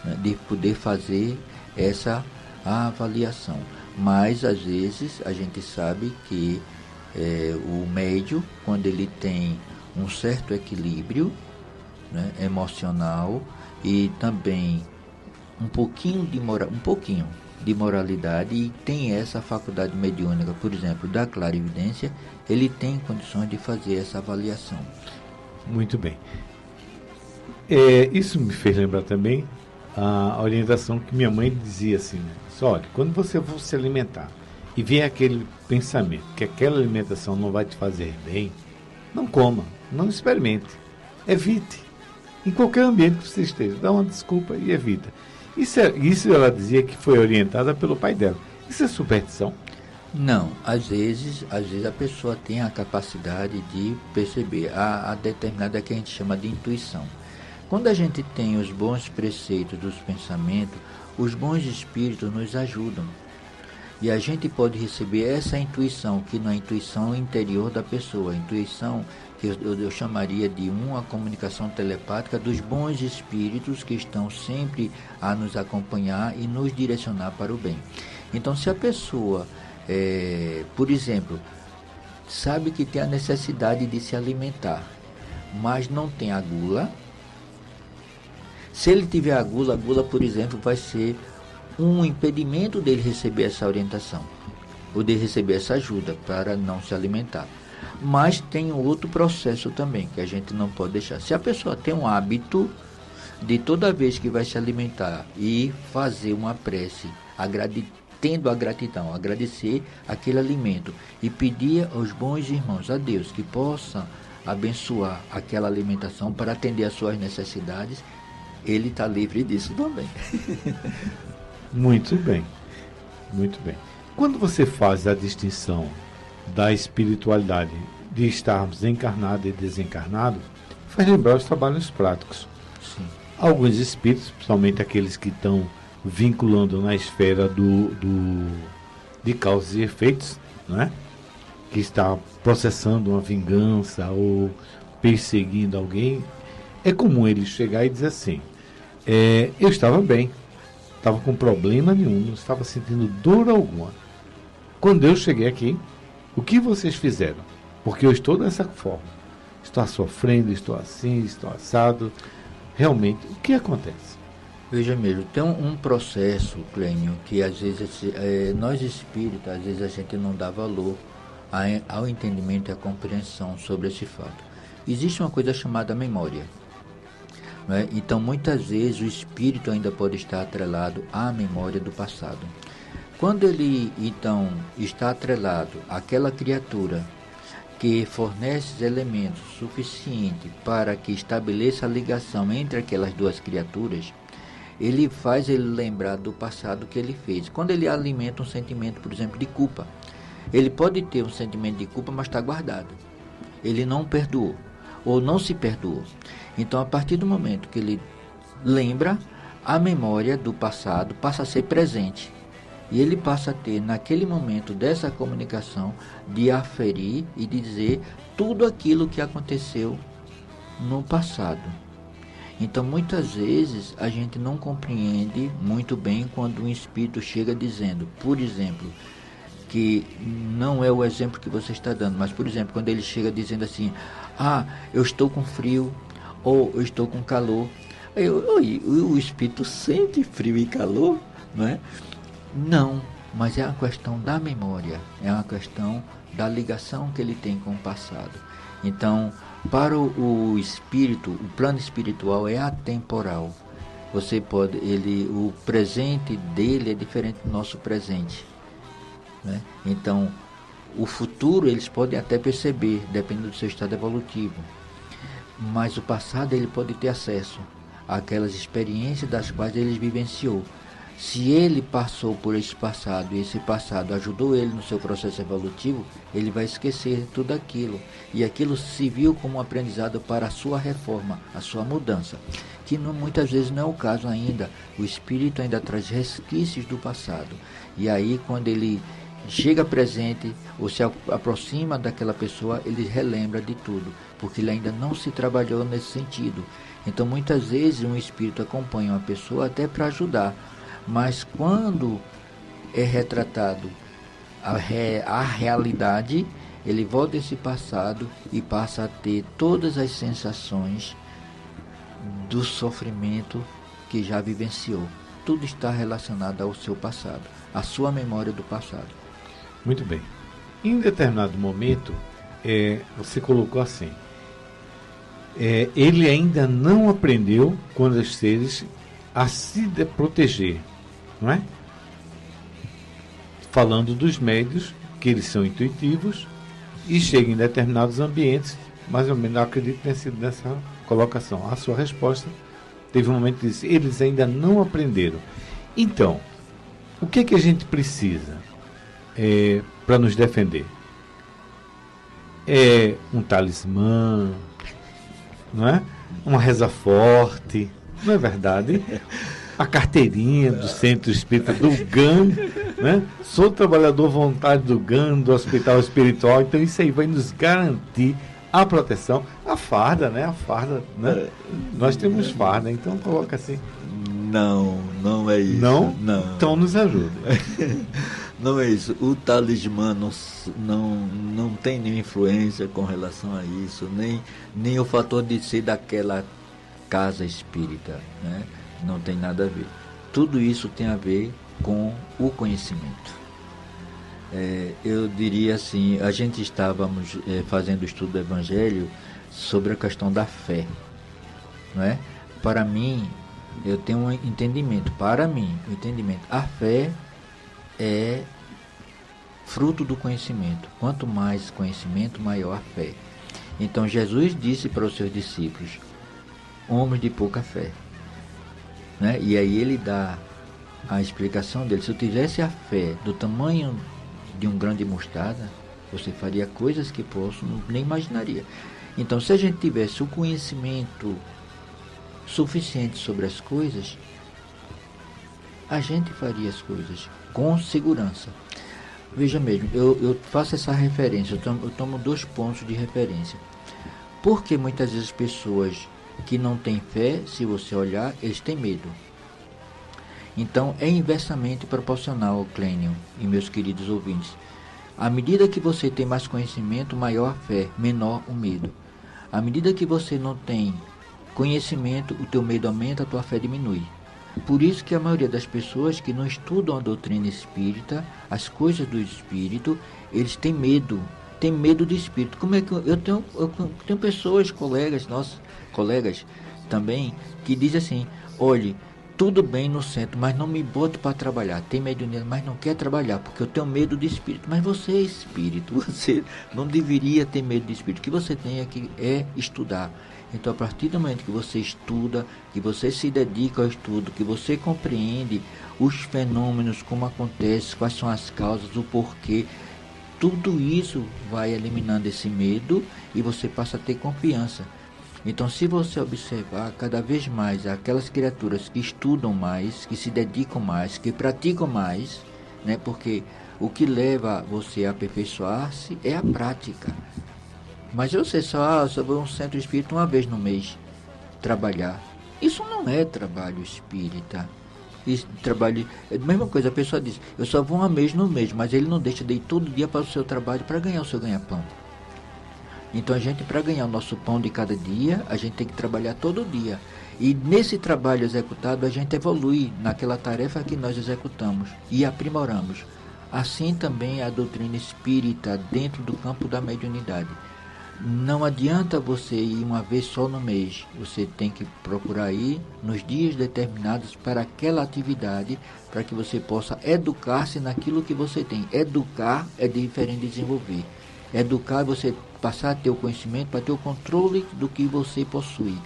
né, de poder fazer essa avaliação. Mas, às vezes, a gente sabe que o médium, quando ele tem um certo equilíbrio, né, emocional e também um pouquinho de moralidade e tem essa faculdade mediúnica, por exemplo, da clarividência, ele tem condições de fazer essa avaliação. Muito bem. Isso me fez lembrar também a orientação que minha mãe dizia assim, né? Olha, quando você for se alimentar e vem aquele pensamento que aquela alimentação não vai te fazer bem, não coma, não experimente, evite. Em qualquer ambiente que você esteja, dá uma desculpa e evita. Isso ela dizia que foi orientada pelo pai dela. Isso é superstição? Não, às vezes a pessoa tem a capacidade de perceber a determinada que a gente chama de intuição. Quando a gente tem os bons preceitos dos pensamentos, os bons espíritos nos ajudam. E a gente pode receber essa intuição, que não é a intuição interior da pessoa, a intuição que eu chamaria de uma comunicação telepática dos bons espíritos que estão sempre a nos acompanhar e nos direcionar para o bem. Então, se a pessoa, por exemplo, sabe que tem a necessidade de se alimentar, mas não tem a gula, se ele tiver a gula, por exemplo, vai ser um impedimento dele receber essa orientação, ou de receber essa ajuda para não se alimentar. Mas tem um outro processo também, que a gente não pode deixar. Se a pessoa tem um hábito de toda vez que vai se alimentar e fazer uma prece, tendo a gratidão, agradecer aquele alimento e pedir aos bons irmãos, a Deus, que possa abençoar aquela alimentação para atender às suas necessidades, ele está livre disso também. Muito bem, muito bem. Quando você faz a distinção da espiritualidade de estarmos encarnado e desencarnado, faz lembrar os trabalhos práticos. Sim. Alguns espíritos, principalmente aqueles que estão vinculando na esfera de causas e efeitos, né? Que está processando uma vingança ou perseguindo alguém, é comum ele chegar e dizer assim, eu estava bem, estava com problema nenhum, não estava sentindo dor alguma, quando eu cheguei aqui, o que vocês fizeram? Porque eu estou dessa forma. Estou sofrendo, estou assim, estou assado. Realmente, o que acontece? Veja mesmo, tem um processo, Clênio, que às vezes nós espíritas, às vezes a gente não dá valor ao entendimento e à compreensão sobre esse fato. Existe uma coisa chamada memória. Né? Então, muitas vezes, o espírito ainda pode estar atrelado à memória do passado. Quando ele, então, está atrelado àquela criatura que fornece elementos suficientes para que estabeleça a ligação entre aquelas duas criaturas, ele faz ele lembrar do passado que ele fez. Quando ele alimenta um sentimento, por exemplo, de culpa, ele pode ter um sentimento de culpa, mas está guardado. Ele não perdoou, ou não se perdoou. Então, a partir do momento que ele lembra, a memória do passado passa a ser presente. E ele passa a ter, naquele momento dessa comunicação, de aferir e de dizer tudo aquilo que aconteceu no passado. Então, muitas vezes, a gente não compreende muito bem quando um espírito chega dizendo, por exemplo, que não é o exemplo que você está dando, mas, por exemplo, quando ele chega dizendo assim, eu estou com frio, ou eu estou com calor. O espírito sente frio e calor, não é? Não, mas é uma questão da memória, é uma questão da ligação que ele tem com o passado. Então, para o espírito, o plano espiritual é atemporal. Você pode, o presente dele é diferente do nosso presente, né? Então, o futuro eles podem até perceber, dependendo do seu estado evolutivo. Mas o passado ele pode ter acesso àquelas experiências das quais ele vivenciou. Se ele passou por esse passado e esse passado ajudou ele no seu processo evolutivo, ele vai esquecer tudo aquilo. E aquilo se viu como um aprendizado para a sua reforma, a sua mudança. Que muitas vezes não é o caso ainda. O espírito ainda traz resquícios do passado. E aí quando ele chega presente ou se aproxima daquela pessoa, ele relembra de tudo. Porque ele ainda não se trabalhou nesse sentido. Então muitas vezes um espírito acompanha uma pessoa até para ajudar. Mas quando é retratado a realidade, ele volta a esse passado e passa a ter todas as sensações do sofrimento que já vivenciou. Tudo está relacionado ao seu passado, à sua memória do passado. Muito bem. Em determinado momento, você colocou assim, ele ainda não aprendeu com os seres a se proteger, não é? Falando dos médios, que eles são intuitivos e chegam em determinados ambientes, mais ou menos, eu acredito que tenha sido nessa colocação. A sua resposta teve um momento que disse, eles ainda não aprenderam. Então, o que a gente precisa para nos defender? É um talismã, não é? Uma reza forte, não é verdade? A carteirinha do Centro Espírita do GAN, né? Sou trabalhador voluntário do GAN, do Hospital Espiritual, então isso aí vai nos garantir a proteção, a farda, né? A farda, né? Nós temos farda, então coloca assim. Não é isso. Não? Não. Então nos ajuda. Não é isso. O talismã não tem nenhuma influência com relação a isso, nem o fator de ser daquela casa espírita, né? Não tem nada a ver. Tudo isso tem a ver com o conhecimento. Eu diria assim, a gente estávamos fazendo o estudo do Evangelho sobre a questão da fé, não é? Para mim, eu tenho um entendimento, a fé é fruto do conhecimento. Quanto mais conhecimento, maior a fé. Então Jesus disse para os seus discípulos, homens de pouca fé, né? E aí ele dá a explicação dele. Se eu tivesse a fé do tamanho de um grão de mostarda, você faria coisas que nem imaginaria. Então, se a gente tivesse o conhecimento suficiente sobre as coisas, a gente faria as coisas com segurança. Veja mesmo, eu faço essa referência, eu tomo 2 pontos de referência. Porque muitas vezes as pessoas que não têm fé, se você olhar, eles têm medo. Então, é inversamente proporcional, Clênio e meus queridos ouvintes. À medida que você tem mais conhecimento, maior a fé, menor o medo. À medida que você não tem conhecimento, o teu medo aumenta, a tua fé diminui. Por isso que a maioria das pessoas que não estudam a doutrina espírita, as coisas do espírito, eles têm medo de espírito. Como é que eu tenho pessoas, colegas também, que dizem assim: olhe, tudo bem no centro, mas não me bote para trabalhar. Tem mediunidade, mas não quer trabalhar, porque eu tenho medo de espírito. Mas você é espírito, você não deveria ter medo de espírito. O que você tem é estudar. Então, a partir do momento que você estuda, que você se dedica ao estudo, que você compreende os fenômenos, como acontece, quais são as causas, o porquê, tudo isso vai eliminando esse medo e você passa a ter confiança. Então, se você observar cada vez mais aquelas criaturas que estudam mais, que se dedicam mais, que praticam mais, né? Porque o que leva você a aperfeiçoar-se é a prática. Mas você só vai a um centro espírita uma vez no mês trabalhar. Isso não é trabalho espírita. É a mesma coisa, a pessoa diz: eu só vou uma vez no mês, mas ele não deixa de ir todo dia para o seu trabalho para ganhar o seu ganha-pão. Então a gente, para ganhar o nosso pão de cada dia, a gente tem que trabalhar todo dia. E nesse trabalho executado, a gente evolui naquela tarefa que nós executamos e aprimoramos. Assim também a doutrina espírita dentro do campo da mediunidade. Não adianta você ir uma vez só no mês. Você tem que procurar ir nos dias determinados para aquela atividade, para que você possa educar-se naquilo que você tem. Educar é diferente de desenvolver. Educar é você passar a ter o conhecimento, para ter o controle do que você possui.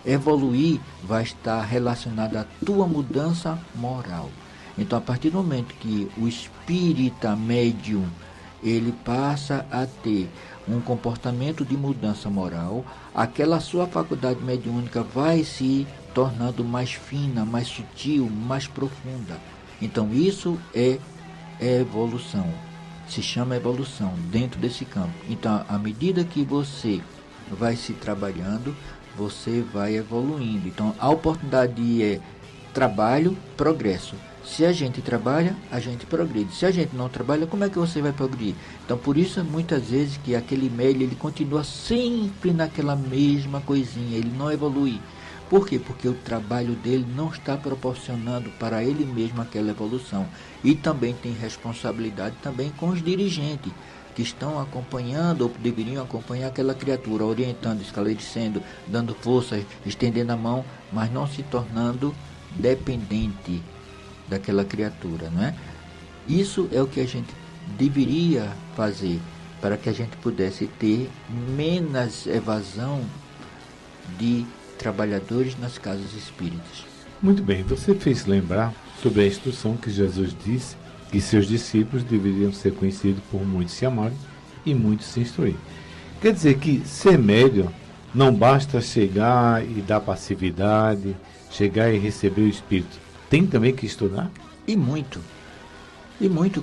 Evoluir vai estar relacionado à tua mudança moral. Então, a partir do momento que o espírita médium ele passa a ter um comportamento de mudança moral, aquela sua faculdade mediúnica vai se tornando mais fina, mais sutil, mais profunda. Então, isso é evolução. Se chama evolução dentro desse campo. Então, à medida que você vai se trabalhando, você vai evoluindo. Então, a oportunidade é trabalho, progresso. Se a gente trabalha, a gente progride. Se a gente não trabalha, como é que você vai progredir? Então, por isso, muitas vezes, que aquele médium, ele continua sempre naquela mesma coisinha, ele não evolui. Por quê? Porque o trabalho dele não está proporcionando para ele mesmo aquela evolução. E também tem responsabilidade também com os dirigentes, que estão acompanhando, ou deveriam acompanhar aquela criatura, orientando, esclarecendo, dando força, estendendo a mão, mas não se tornando dependente daquela criatura, não é? Isso é o que a gente deveria fazer para que a gente pudesse ter menos evasão de trabalhadores nas casas espíritas. Muito bem, você fez lembrar sobre a instrução que Jesus disse que seus discípulos deveriam ser conhecidos por muitos se amarem e muitos se instruir. Quer dizer que ser médium não basta chegar e dar passividade, chegar e receber o espírito. Tem também que estudar? E muito,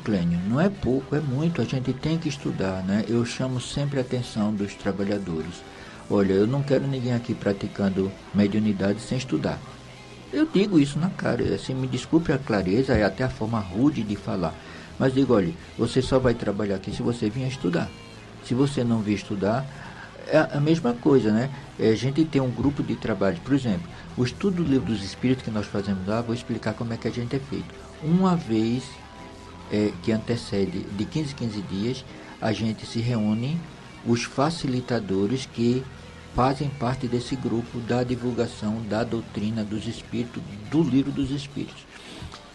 Clênio. Não é pouco, é muito. A gente tem que estudar, né? Eu chamo sempre a atenção dos trabalhadores. Olha, eu não quero ninguém aqui praticando mediunidade sem estudar. Eu digo isso na cara, assim, me desculpe a clareza, é até a forma rude de falar. Mas digo, olha, você só vai trabalhar aqui se você vier estudar. Se você não vir estudar, é a mesma coisa, né? A gente tem um grupo de trabalho, por exemplo, o estudo do Livro dos Espíritos que nós fazemos lá, vou explicar como é que a gente é feito. Uma vez que antecede, de 15 em 15 dias, a gente se reúne, os facilitadores que fazem parte desse grupo da divulgação da doutrina dos Espíritos, do Livro dos Espíritos.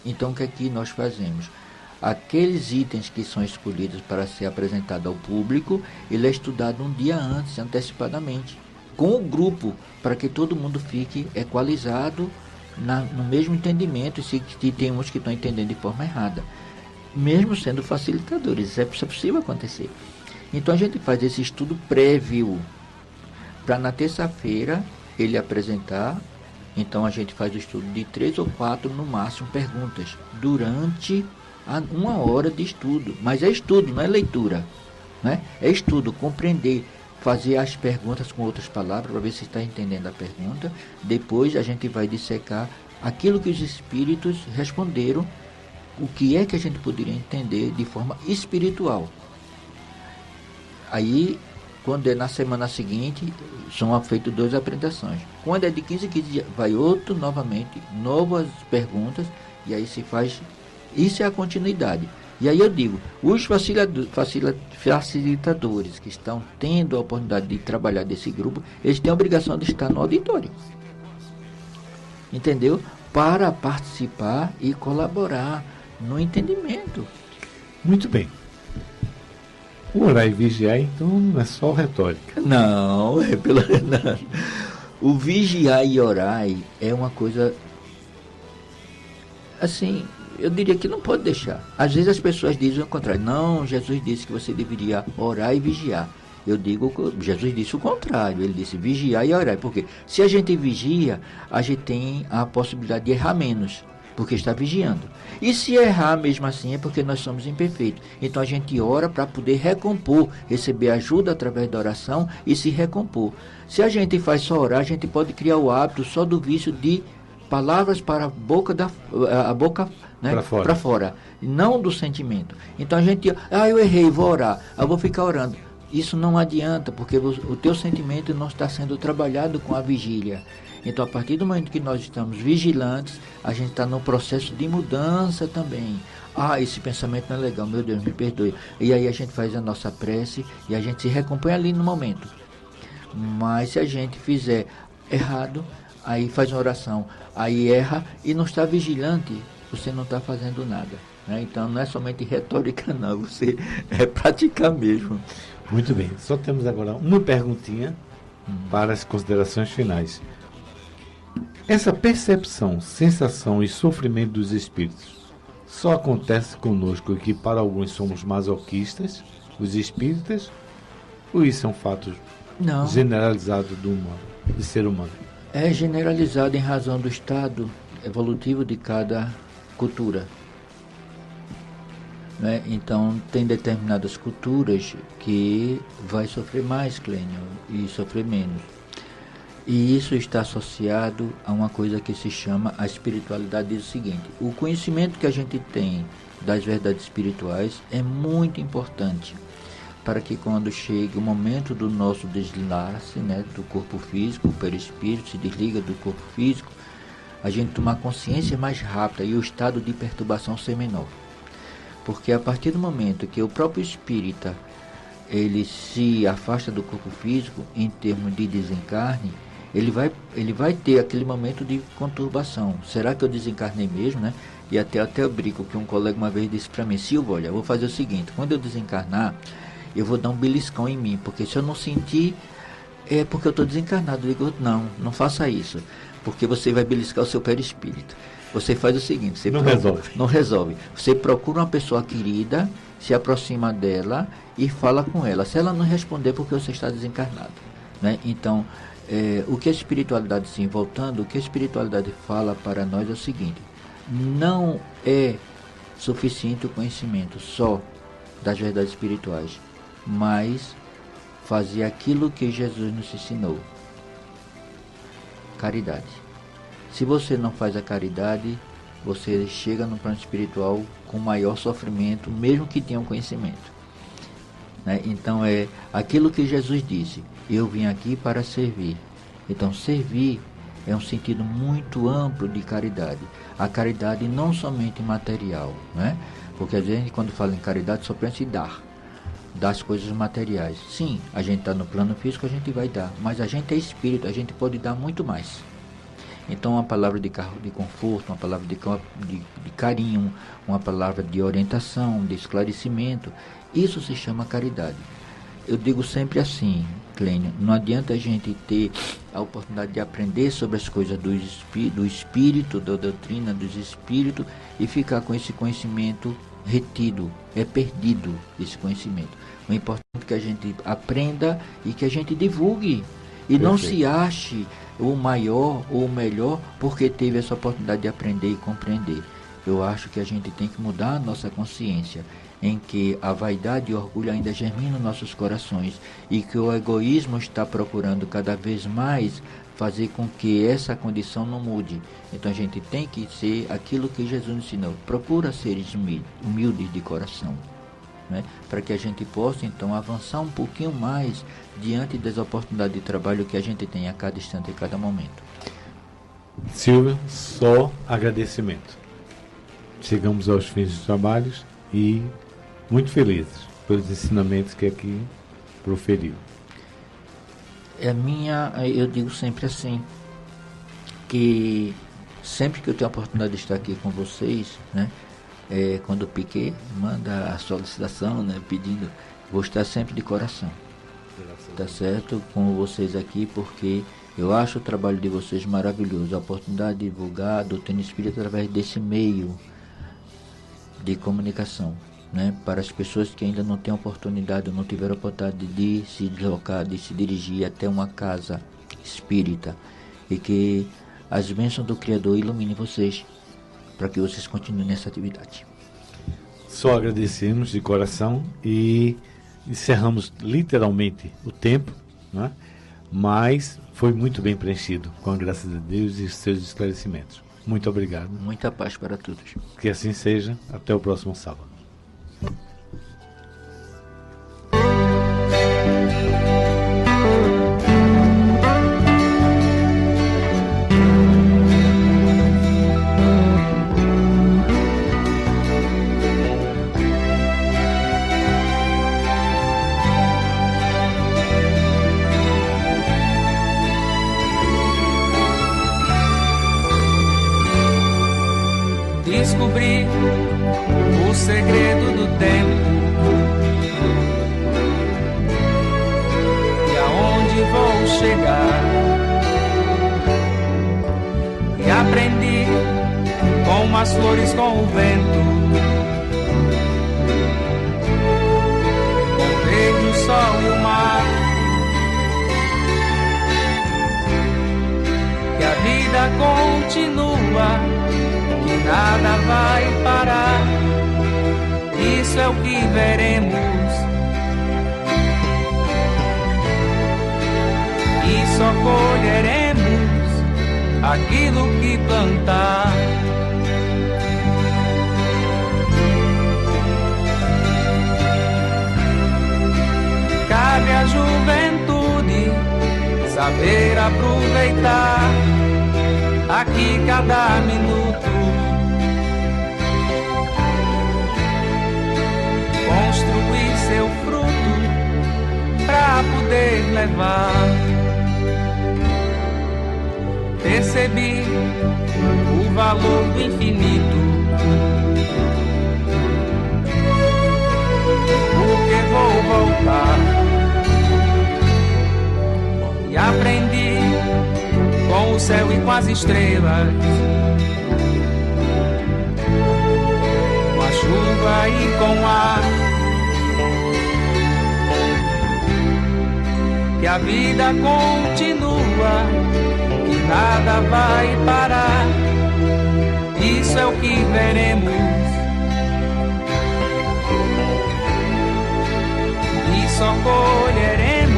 Então, o que aqui nós fazemos? Aqueles itens que são escolhidos para ser apresentado ao público, ele é estudado um dia antes, antecipadamente, com o grupo, para que todo mundo fique equalizado no mesmo entendimento, se tem uns que estão entendendo de forma errada, mesmo sendo facilitadores, isso é possível acontecer. Então a gente faz esse estudo prévio, para na terça-feira ele apresentar. Então a gente faz o estudo de 3 ou 4, no máximo, perguntas, durante 1 hora de estudo. Mas é estudo, não é leitura, né? É estudo, compreender, fazer as perguntas com outras palavras, para ver se está entendendo a pergunta. Depois a gente vai dissecar aquilo que os espíritos responderam, o que é que a gente poderia entender de forma espiritual. Aí, quando é na semana seguinte, são feitas 2 apresentações. Quando é de 15 em 15 dias, vai outro novamente, novas perguntas, e aí se faz. Isso é a continuidade. E aí eu digo, os facilitadores que estão tendo a oportunidade de trabalhar desse grupo, eles têm a obrigação de estar no auditório. Entendeu? Para participar e colaborar no entendimento. Muito bem. O orar e vigiar, então, não é só retórica. Não, é pela. Não. O vigiar e orar é uma coisa assim, eu diria que não pode deixar. Às vezes as pessoas dizem o contrário. Não, Jesus disse que você deveria orar e vigiar. Eu digo que Jesus disse o contrário. Ele disse vigiar e orar. Porque se a gente vigia, a gente tem a possibilidade de errar menos, porque está vigiando. E se errar mesmo assim é porque nós somos imperfeitos. Então a gente ora para poder recompor, receber ajuda através da oração e se recompor. Se a gente faz só orar, a gente pode criar o hábito só do vício de palavras para a boca, né, para fora, não do sentimento. Então a gente, eu errei, vou orar, eu vou ficar orando. Isso não adianta, porque o teu sentimento não está sendo trabalhado com a vigília. Então, a partir do momento que nós estamos vigilantes, a gente está no processo de mudança também. Esse pensamento não é legal, meu Deus, me perdoe. E aí a gente faz a nossa prece e a gente se recompõe ali no momento. Mas se a gente fizer errado, aí faz uma oração, aí erra e não está vigilante, você não está fazendo nada. Né? Então, não é somente retórica, não, você é praticar mesmo. Muito bem, só temos agora uma perguntinha para as considerações finais. Essa percepção, sensação e sofrimento dos espíritos só acontece conosco que para alguns somos masoquistas, os espíritas, ou isso é um fato generalizado do humano, do ser humano? É generalizado em razão do estado evolutivo de cada cultura. Né? Então, tem determinadas culturas que vai sofrer mais, Clênio, e sofrer menos. E isso está associado a uma coisa que se chama a espiritualidade. Diz o seguinte: o conhecimento que a gente tem das verdades espirituais é muito importante para que quando chegue o momento do nosso deslace, né, do corpo físico, o perispírito se desliga do corpo físico, a gente tomar consciência mais rápida e o estado de perturbação ser menor. Porque a partir do momento que o próprio espírita ele se afasta do corpo físico em termos de desencarne, ele vai ter aquele momento de conturbação. Será que eu desencarnei mesmo, né? E até eu brinco que um colega uma vez disse para mim: Silvio, olha, eu vou fazer o seguinte, quando eu desencarnar, eu vou dar um beliscão em mim, porque se eu não sentir, é porque eu estou desencarnado. Eu digo, não faça isso, porque você vai beliscar o seu perispírito. Você faz o seguinte, você não resolve. Você procura uma pessoa querida, se aproxima dela e fala com ela. Se ela não responder, porque você está desencarnado. Né? Então, o que a espiritualidade, sim, voltando, o que a espiritualidade fala para nós é o seguinte: não é suficiente o conhecimento só das verdades espirituais, mas fazer aquilo que Jesus nos ensinou. Caridade. Se você não faz a caridade, você chega no plano espiritual com maior sofrimento, mesmo que tenha um conhecimento. Né? Então é aquilo que Jesus disse: eu vim aqui para servir. Então servir é um sentido muito amplo de caridade. A caridade não somente material, né? Porque às vezes quando fala em caridade só pensa em dar das coisas materiais. Sim, a gente está no plano físico, a gente vai dar, mas a gente é espírito, a gente pode dar muito mais. Então uma palavra de conforto, uma palavra de carinho, uma palavra de orientação, de esclarecimento, isso se chama caridade. Eu digo sempre assim, Clênio, não adianta a gente ter a oportunidade de aprender sobre as coisas do espírito, da doutrina dos espíritos e ficar com esse conhecimento retido, é perdido esse conhecimento. O importante é que a gente aprenda e que a gente divulgue. E não se ache o maior ou o melhor porque teve essa oportunidade de aprender e compreender. Eu acho que a gente tem que mudar a nossa consciência, em que a vaidade e o orgulho ainda germinam nos nossos corações e que o egoísmo está procurando cada vez mais fazer com que essa condição não mude. Então a gente tem que ser aquilo que Jesus ensinou. Procura seres humildes de coração, né? Para que a gente possa então avançar um pouquinho mais diante das oportunidades de trabalho que a gente tem a cada instante e a cada momento. Silvio, só agradecimento. Chegamos aos fins dos trabalhos e muito felizes pelos ensinamentos que aqui proferiu. Eu digo sempre assim, que sempre que eu tenho a oportunidade de estar aqui com vocês, né, quando o Piquet manda a solicitação, né, pedindo, vou estar sempre de coração, tá certo, com vocês aqui, porque eu acho o trabalho de vocês maravilhoso, a oportunidade de divulgar a doutrina espírita através desse meio de comunicação, né, para as pessoas que ainda não têm oportunidade, não tiveram oportunidade de se deslocar, de se dirigir até uma casa espírita, e que as bênçãos do Criador iluminem vocês, para que vocês continuem nessa atividade. Só agradecemos de coração e encerramos literalmente o tempo, né? Mas foi muito bem preenchido, com a graça de Deus e seus esclarecimentos. Muito obrigado. Muita paz para todos. Que assim seja. Até o próximo sábado. Descobri o segredo do tempo e aonde vou chegar, e aprendi como as flores com o vento, com o verde, o sol e o mar, que a vida continua, nada vai parar, isso é o que veremos, e só colheremos aquilo que plantar. Cabe à juventude saber aproveitar aqui cada minuto, construir seu fruto pra poder levar. Percebi o valor do infinito, porque vou voltar, e aprendi com o céu e com as estrelas, com a chuva e com o ar, que a vida continua, que nada vai parar, isso é o que veremos, e só colheremos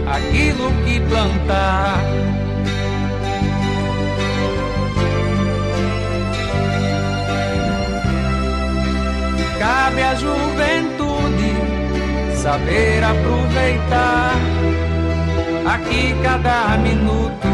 aquilo que plantar. Cabe à juventude saber aproveitar aqui cada minuto,